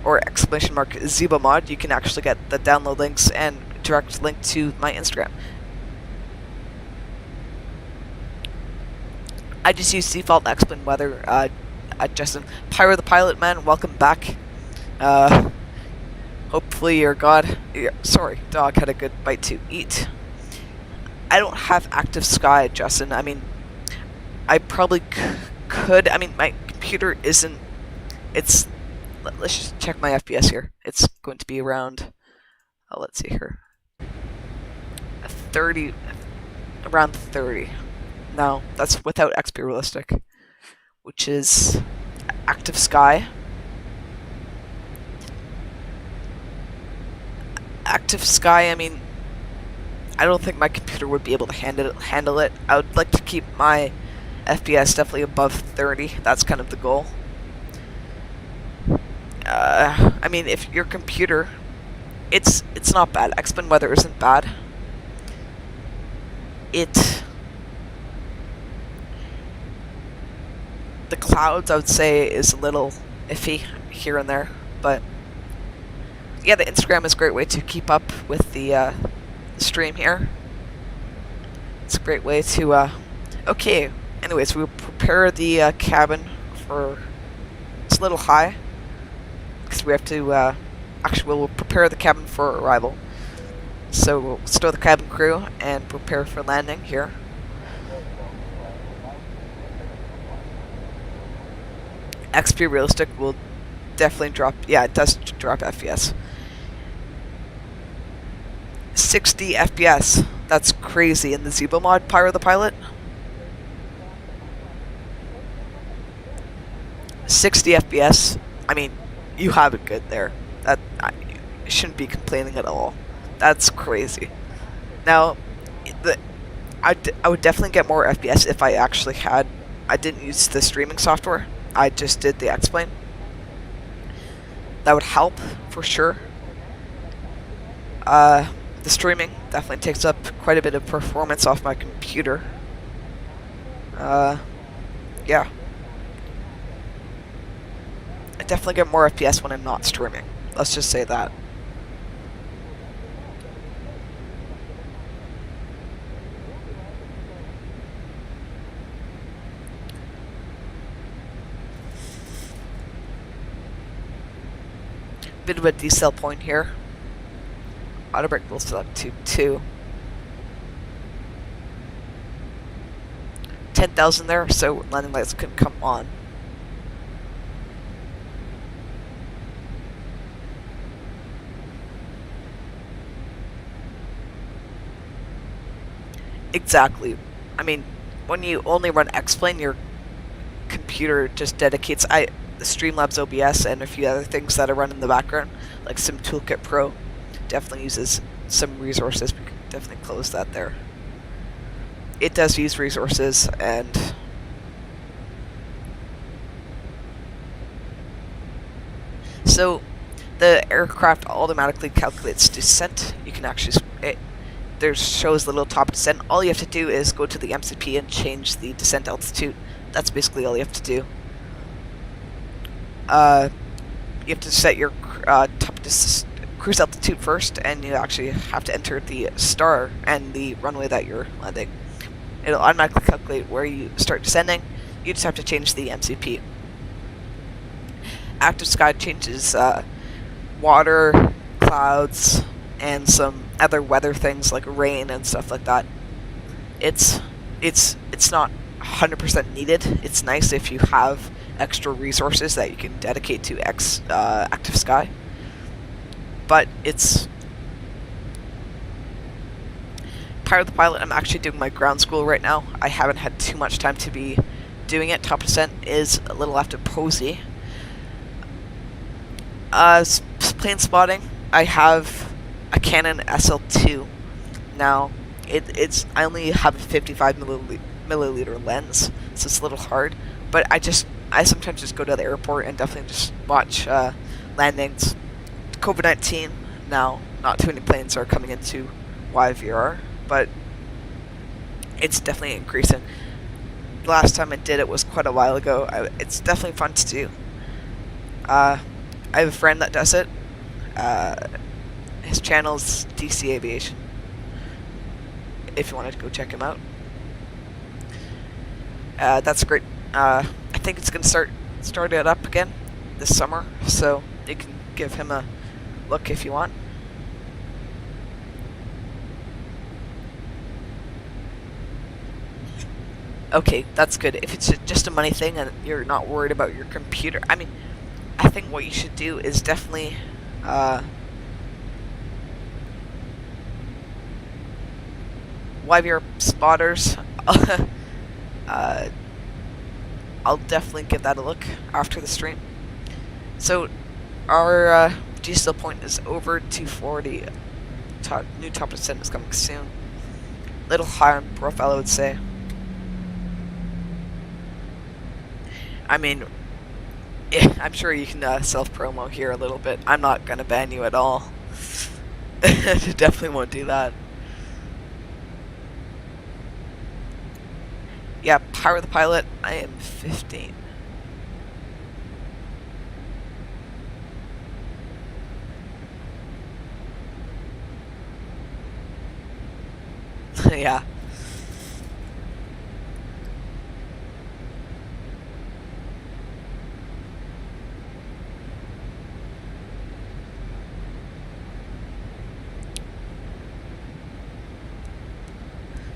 A: or !Zibo Mode, you can actually get the download links and direct link to my Instagram. I just use default explain weather. Justin, Pyro the Pilot Man, welcome back. Hopefully your dog had a good bite to eat. I don't have active sky, Justin. I mean, I probably could. I mean, my computer isn't. Let's just check my FPS here. It's going to be around. Let's see here. 30, around 30. No, that's without XP Realistic, which is active sky. Active sky. I mean, I don't think my computer would be able to handle it. I would like to keep my FPS definitely above 30. That's kind of the goal. I mean, if your computer, it's not bad. Explain weather isn't bad. The clouds, I would say, is a little iffy here and there, but yeah, the Instagram is a great way to keep up with the stream here. It's a great way to, okay, anyways, we'll prepare the cabin for, it's a little high, because we have to, actually, we'll prepare the cabin for arrival. So we'll stow the cabin crew and prepare for landing here. XP Realistic will definitely drop, yeah, it does drop FPS. 60 FPS, that's crazy. In the Zibo mod, Pyro the Pilot, 60 FPS, I mean, you have it good there. That, you shouldn't be complaining at all. That's crazy. Now, I would definitely get more FPS if I actually had, I didn't use the streaming software. I just did the explain. That would help for sure. The streaming definitely takes up quite a bit of performance off my computer. Yeah. I definitely get more FPS when I'm not streaming. Let's just say that. Bit of a decel point here. Auto brake will still up to 2. 10,000 there, so landing lights can come on. Exactly. I mean, when you only run X-Plane, your computer just dedicates the Streamlabs OBS and a few other things that are run in the background, like Sim Toolkit Pro, definitely uses some resources. We can definitely close that there. It does use resources, and so the aircraft automatically calculates descent. You can actually there shows the little top descent. All you have to do is go to the MCP and change the descent altitude. That's basically all you have to do. You have to set your cruise altitude first, and you actually have to enter the star and the runway that you're landing. It'll automatically calculate where you start descending. You just have to change the MCP. Active sky changes water, clouds, and some other weather things like rain and stuff like that. It's not 100% needed. It's nice if you have extra resources that you can dedicate to active sky, but it's Pyro the Pilot. I'm actually doing my ground school right now. I haven't had too much time to be doing it. Top descent is a little after Posey. Plane spotting, I have a Canon SL2 now. I only have a 55 milliliter lens, so it's a little hard, but I sometimes just go to the airport and definitely just watch landings. COVID-19 now, not too many planes are coming into YVR, but it's definitely increasing. the last time I did it was quite a while ago. It's definitely fun to do. I have a friend that does it. His channel's DC Aviation. If you wanted to go check him out. That's great. I think it's going to start it up again this summer, so you can give him a look if you want. Okay, that's good. If it's just a money thing and you're not worried about your computer, I mean, I think what you should do is definitely wipe your spotters. I'll definitely give that a look after the stream. So our G-still point is over 240. New top descent is coming soon. Little higher in profile, I would say. I mean, yeah, I'm sure you can self-promo here a little bit. I'm not gonna ban you at all. Definitely won't do that. Yeah, Power the Pilot, I am 15. Yeah.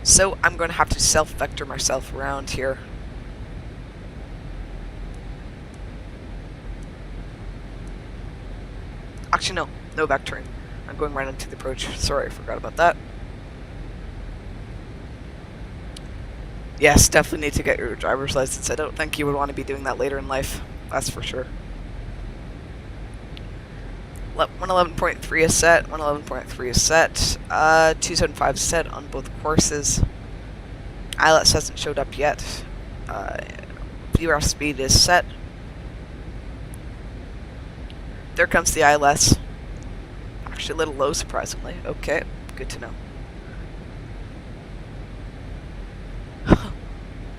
A: So I'm going to have to self-vector myself around here. Actually, no vectoring. I'm going right into the approach. Sorry, I forgot about that. Yes, definitely need to get your driver's license. I don't think you would want to be doing that later in life. That's for sure. 111.3 is set. 111.3 is set. 275 is set on both courses. ILS hasn't showed up yet. Viewer speed is set. There comes the ILS. Actually a little low, surprisingly. Okay, good to know.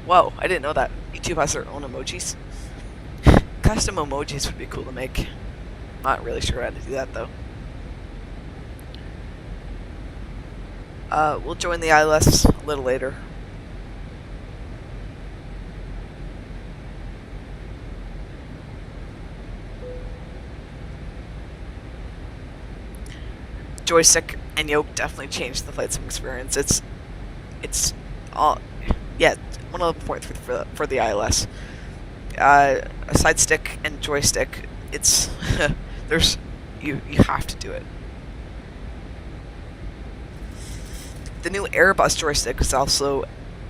A: Whoa, I didn't know that. YouTube has their own emojis. Custom emojis would be cool to make. Not really sure how to do that though. We'll join the ILS a little later. Joystick and yoke definitely changed the flight sim experience. It's all, yeah, 111.3 for the ILS. A side stick and joystick. It's you have to do it. The new Airbus joystick is also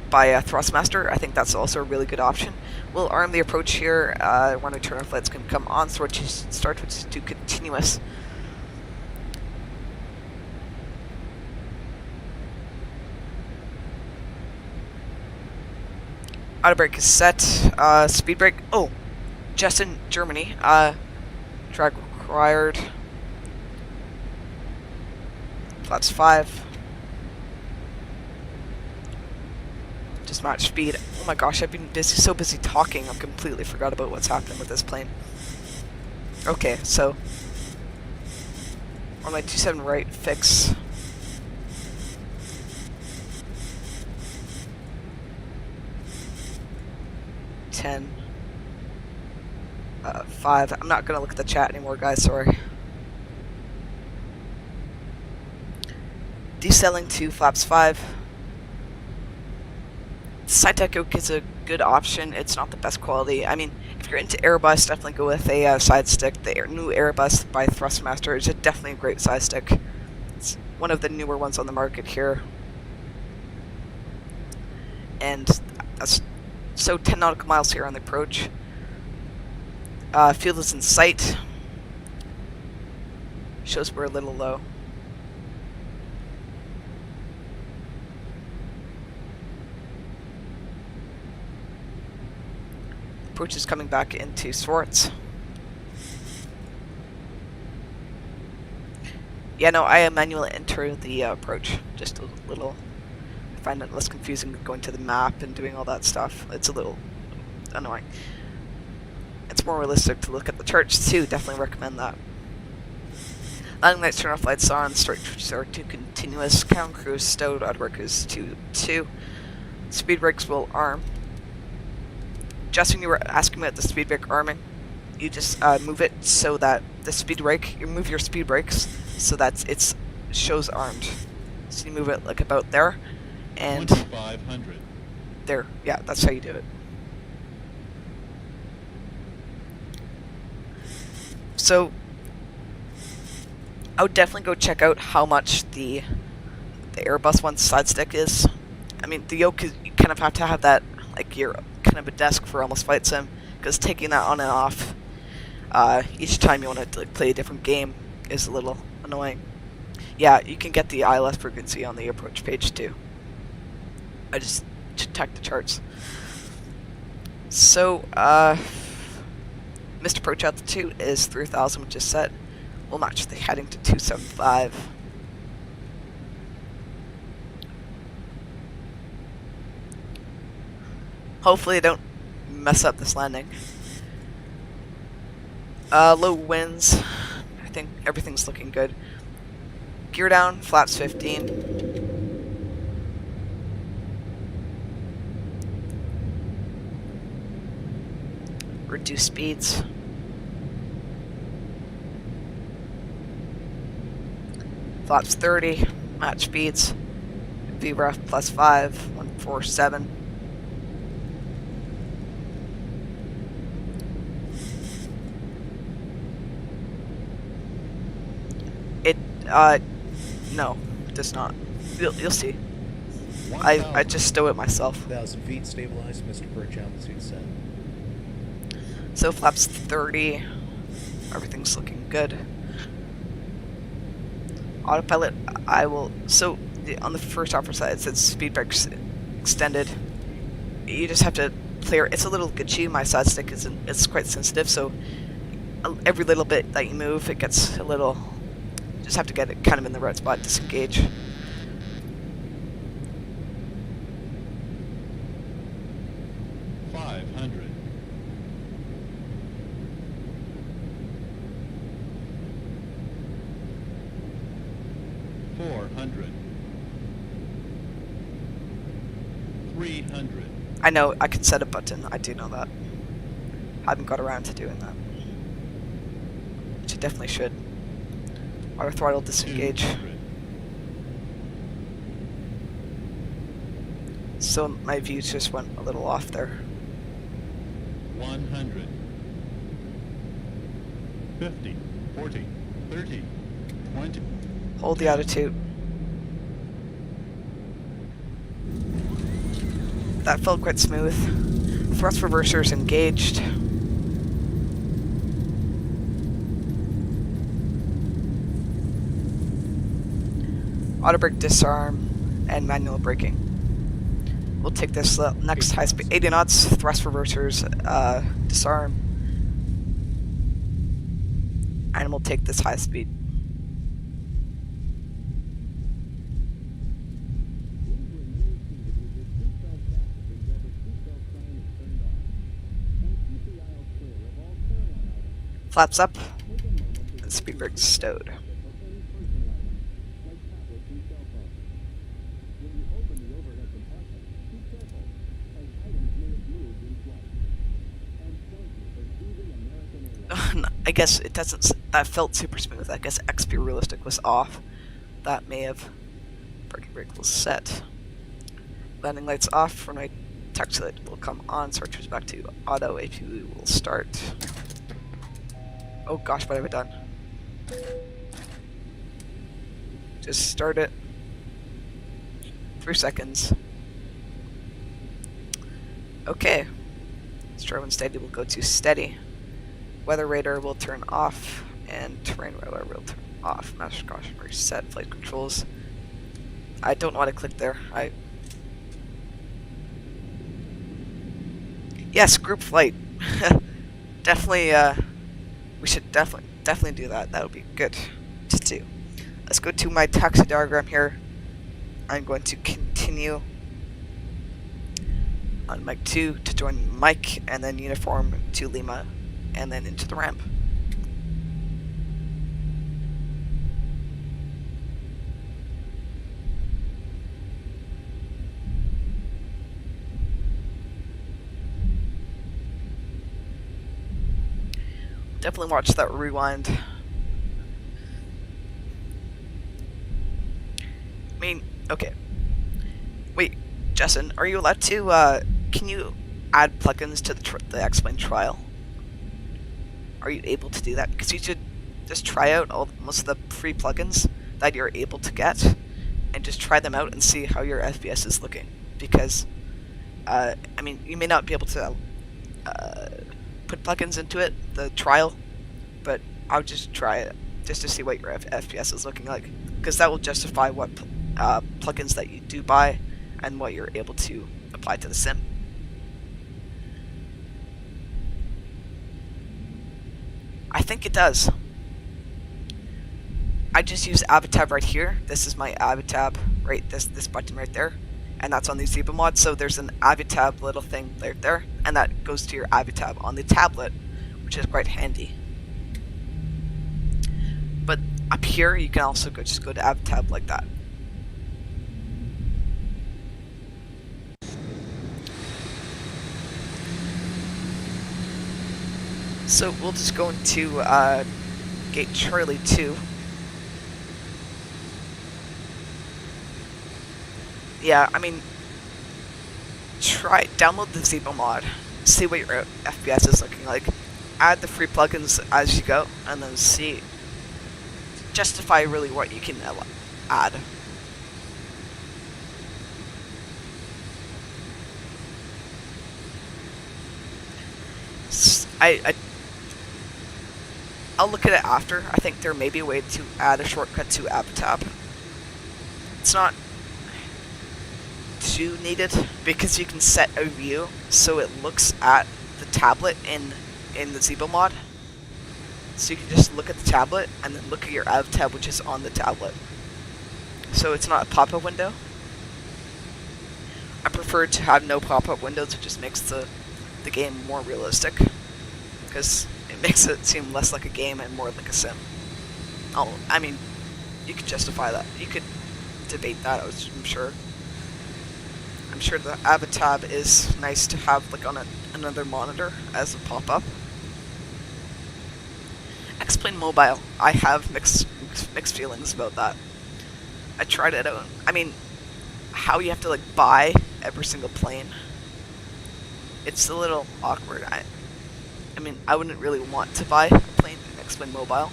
A: by Thrustmaster. I think that's also a really good option. We'll arm the approach here. When we turn our flights can come on, start to continuous. Auto brake is set. Speed brake. Oh, just in Germany. Drag required. Flaps 5. Just match speed. Oh my gosh, I've been so busy talking, I've completely forgot about what's happening with this plane. Okay, so on my 27 right, fix. Ten. 5. I'm not gonna look at the chat anymore, guys, sorry. Deselling to flaps 5. Side yoke is a good option. It's not the best quality. I mean, if you're into Airbus, definitely go with a side stick. The new Airbus by Thrustmaster is definitely a great side stick. It's one of the newer ones on the market here. And that's so 10 nautical miles here on the approach. Field is in sight. Shows we're a little low. Approach is coming back into Swartz. Yeah, no, I manually enter the approach. Just a little find it less confusing going to the map and doing all that stuff. It's a little annoying. It's more realistic to look at the charts too. Definitely recommend that. Landing lights turn off, lights on, start to continuous, count cruise stowed, autowork is 2. Speed brakes will arm. Just when you were asking about the speed brake arming, you just move it so that the speed brake, you move your speed brakes so that it shows armed. So you move it like about there, and
F: 2500.
A: there, yeah, that's how you do it. So I would definitely go check out how much the Airbus one side stick is. I mean, the yoke is, you kind of have to have that like you're kind of a desk for almost flight sim, because taking that on and off each time you want to like, play a different game is a little annoying. Yeah, you can get the ILS frequency on the approach page too. I just checked the charts. So, missed approach altitude is 3,000, which is set. We'll match the heading to 275. Hopefully I don't mess up this landing. Low winds. I think everything's looking good. Gear down, flaps 15. Reduce speeds. Flaps 30, match speeds. VREF plus 5, 147. It, no, it does not. You'll see. I just stow it myself.
E: 1,000 feet stabilized, Mr. Perch altitude set.
A: So flaps 30. Everything's looking good. Autopilot, I will. So on the first offer side, it says speed brakes extended. You just have to clear. It's a little glitchy. My side stick it's quite sensitive, so every little bit that you move, it gets a little. You just have to get it kind of in the right spot. Disengage. I know, I can set a button, I do know that. I haven't got around to doing that. Which I definitely should. Auto throttle disengage.
F: 200.
A: So my views just went a little off there.
F: 100. 50, 40, 30, 20.
A: Hold the attitude. That felt quite smooth. Thrust reversers engaged. Auto brake disarm and manual braking. We'll take this next high speed 80 knots, thrust reversers disarm. And we'll take this high speed. Flaps up, and speed brakes stowed. I guess it doesn't. That felt super smooth. I guess XP realistic was off. That may have. Parking brake was set. Landing lights off. For my taxi light will come on. Searchers back to auto. APU will start. Oh gosh, what have I done? Just start it. 3 seconds. Okay. Strobe and steady will go to steady. Weather radar will turn off, and terrain radar will turn off. Master caution reset. Flight controls. I don't know how to click there. Yes, group flight. Definitely. We should definitely do that. That would be good to do. Let's go to my taxi diagram here. I'm going to continue on Mike 2 to join Mike, and then uniform to Lima, and then into the ramp. Definitely watch that rewind. I mean, okay. Wait, Justin, are you allowed to, can you add plugins to the X-Plane trial? Are you able to do that? Because you should just try out most of the free plugins that you're able to get, and just try them out and see how your FPS is looking. Because, I mean, you may not be able to put plugins into it, the trial, but I'll just try it just to see what your FPS is looking like, because that will justify what plugins that you do buy and what you're able to apply to the sim. I think it does. I just use AvaTab right here. This is my AvaTab, right? This button right there, and that's on the Zibo mod. So there's an AvaTab little thing right there, and that goes to your AvaTab on the tablet, which is quite handy. But up here, you can also just go to AvaTab like that. So we'll just go into gate Charlie 2. Yeah, I mean, download the Zibo mod, see what your FPS is looking like, add the free plugins as you go, and then justify really what you can add. I'll look at it after. I think there may be a way to add a shortcut to AvaTab. It's not too needed, because you can set a view so it looks at the tablet in the Zibo mod. So you can just look at the tablet and then look at your AvaTab, which is on the tablet. So it's not a pop-up window. I prefer to have no pop-up windows. It just makes the game more realistic, because it makes it seem less like a game and more like a sim. I mean, you could justify that. You could debate that, I'm sure. I'm sure the AvaTab is nice to have like on another monitor as a pop-up. X-Plane Mobile, I have mixed feelings about that. I tried it out. I mean, how you have to like buy every single plane, it's a little awkward. I mean, I wouldn't really want to buy a plane in X-Plane Mobile.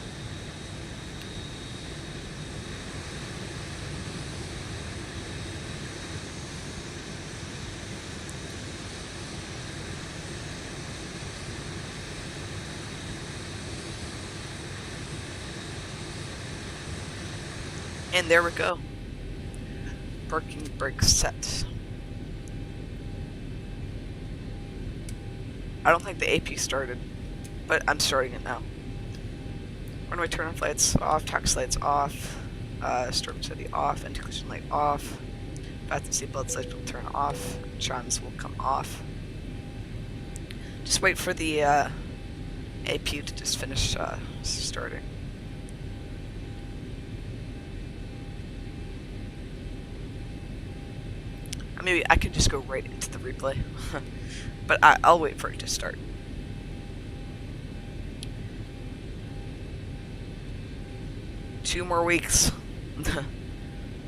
A: And there we go. Parking brake set. I don't think the AP started, but I'm starting it now. Runway turn on lights off, taxi lights off, storm city off, anti-collision light off, path and seatbelt lights will turn off, chimes will come off. Just wait for the AP to just finish starting. Maybe I could just go right into the replay, but I'll wait for it to start. Two more weeks.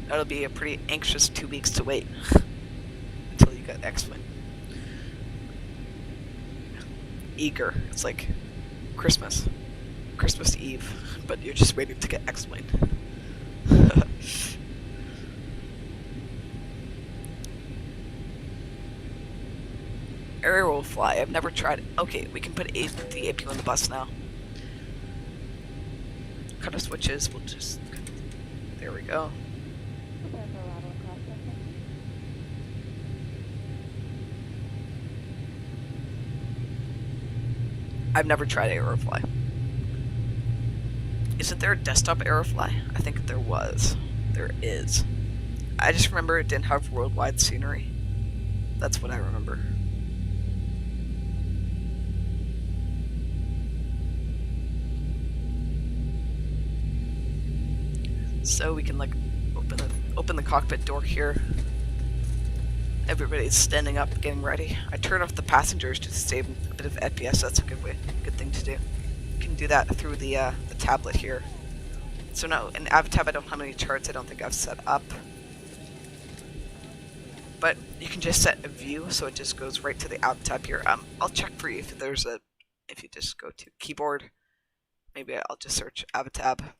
A: That'll be a pretty anxious 2 weeks to wait until you get X-Plane. Eager. It's like Christmas Eve, but you're just waiting to get X-Plane. Aerial fly. I've never tried it. Okay, we can put the AP on the bus now. Cut our switches. We'll just. There we go. I've never tried Aerofly. Isn't there a desktop Aerofly? I think there was. There is. I just remember it didn't have worldwide scenery. That's what I remember. So we can like open the cockpit door here. Everybody's standing up, getting ready. I turn off the passengers to save a bit of FPS. That's a good thing to do. You can do that through the tablet here. So now in AvTab, I don't have any charts. I don't think I've set up. But you can just set a view, so it just goes right to the AvTab here. I'll check for you if there's a. If you just go to keyboard, maybe I'll just search AvTab.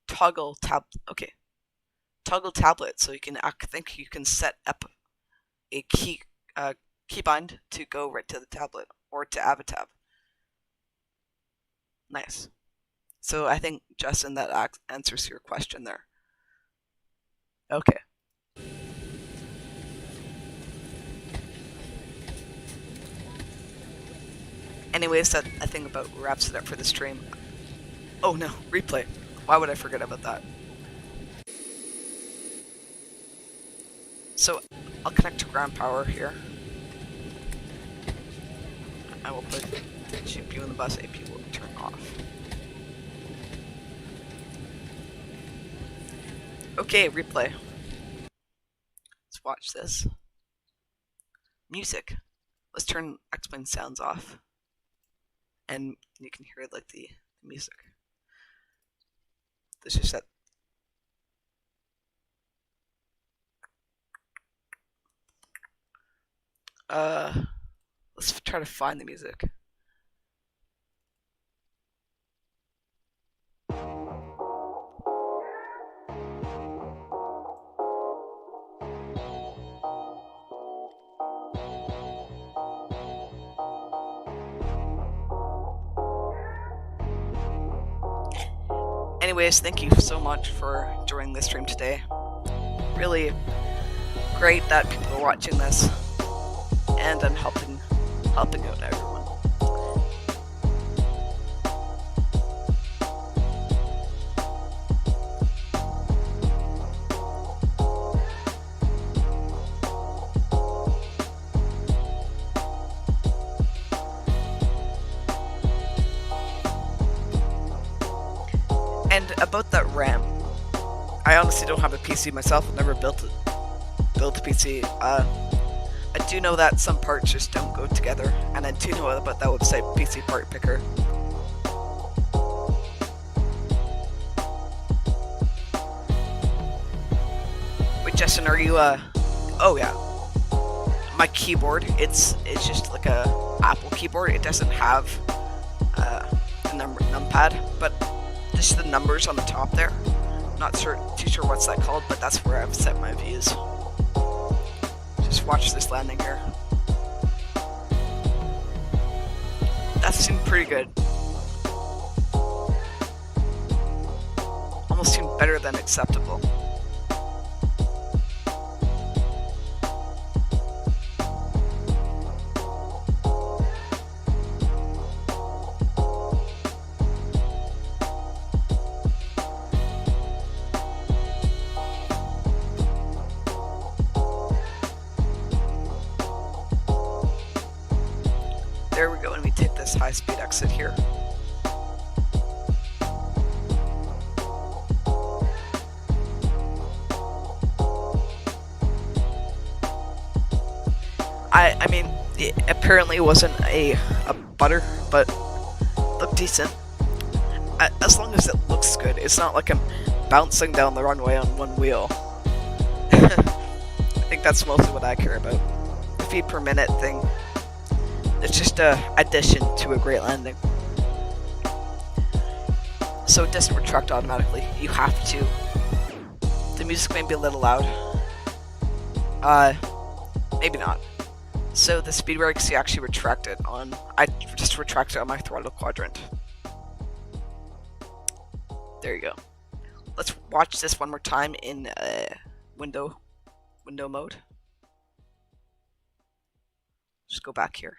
A: Toggle tab. Okay, toggle tablet. So you can. I think you can set up a keybind to go right to the tablet or to AvTab. Nice. So I think, Justin, that answers your question there. Okay. Anyways, that I think about wraps it up for the stream. Oh no, replay. Why would I forget about that? So I'll connect to ground power here. I will put GPU in the bus, AP will turn off. Okay, replay. Let's watch this. Music. Let's turn X-Plane sounds off. And you can hear like the music. This is set. Let's try to find the music. Anyways, thank you so much for joining this stream today. Really great that people are watching this, and I'm helping out everyone. And about that RAM, I honestly don't have a PC myself. I've never built a PC. I do know that some parts just don't go together, and I do know about that website, PC Part Picker. Wait, Justin, are you oh yeah. My keyboard, it's just like a Apple keyboard. It doesn't have a numpad, but just the numbers on the top there. Not too sure what's that called, but that's where I've set my views. Just watch this landing here. That seemed pretty good. Almost seemed better than acceptable. There we go, and we take this high-speed exit here. I mean, it apparently wasn't a butter, but looked decent. As long as it looks good. It's not like I'm bouncing down the runway on one wheel. I think that's mostly what I care about. The feet per minute thing. It's just an addition to a great landing. So it doesn't retract automatically. You have to. The music may be a little loud. Maybe not. So the speed brakes, you actually retract it on. I just retract it on my throttle quadrant. There you go. Let's watch this one more time in window mode. Just go back here.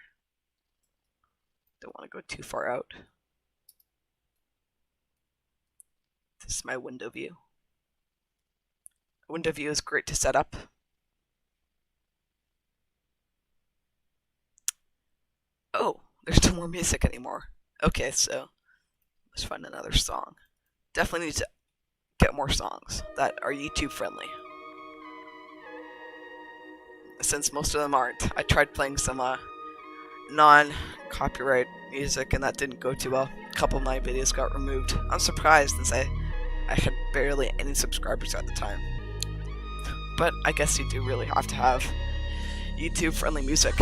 A: Don't want to go too far out. This is my window view. window view is great to set up. Oh, there's no more music anymore. Okay, so let's find another song. Definitely need to get more songs that are YouTube friendly, since most of them aren't. I tried playing some non-copyright music and that didn't go too well. A couple of my videos got removed. I'm surprised, since I had barely any subscribers at the time. But I guess you do really have to have YouTube friendly music.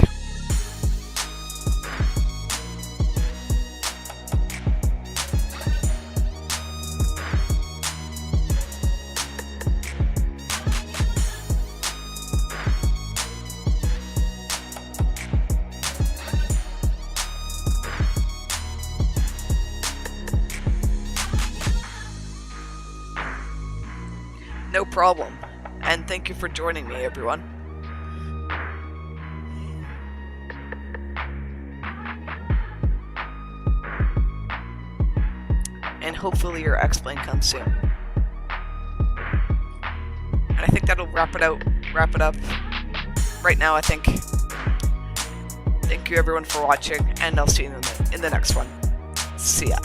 A: No problem, and thank you for joining me, everyone. And hopefully your X-Plane comes soon. And I think that'll wrap it up right now, I think. Thank you everyone for watching, and I'll see you in the next one. See ya.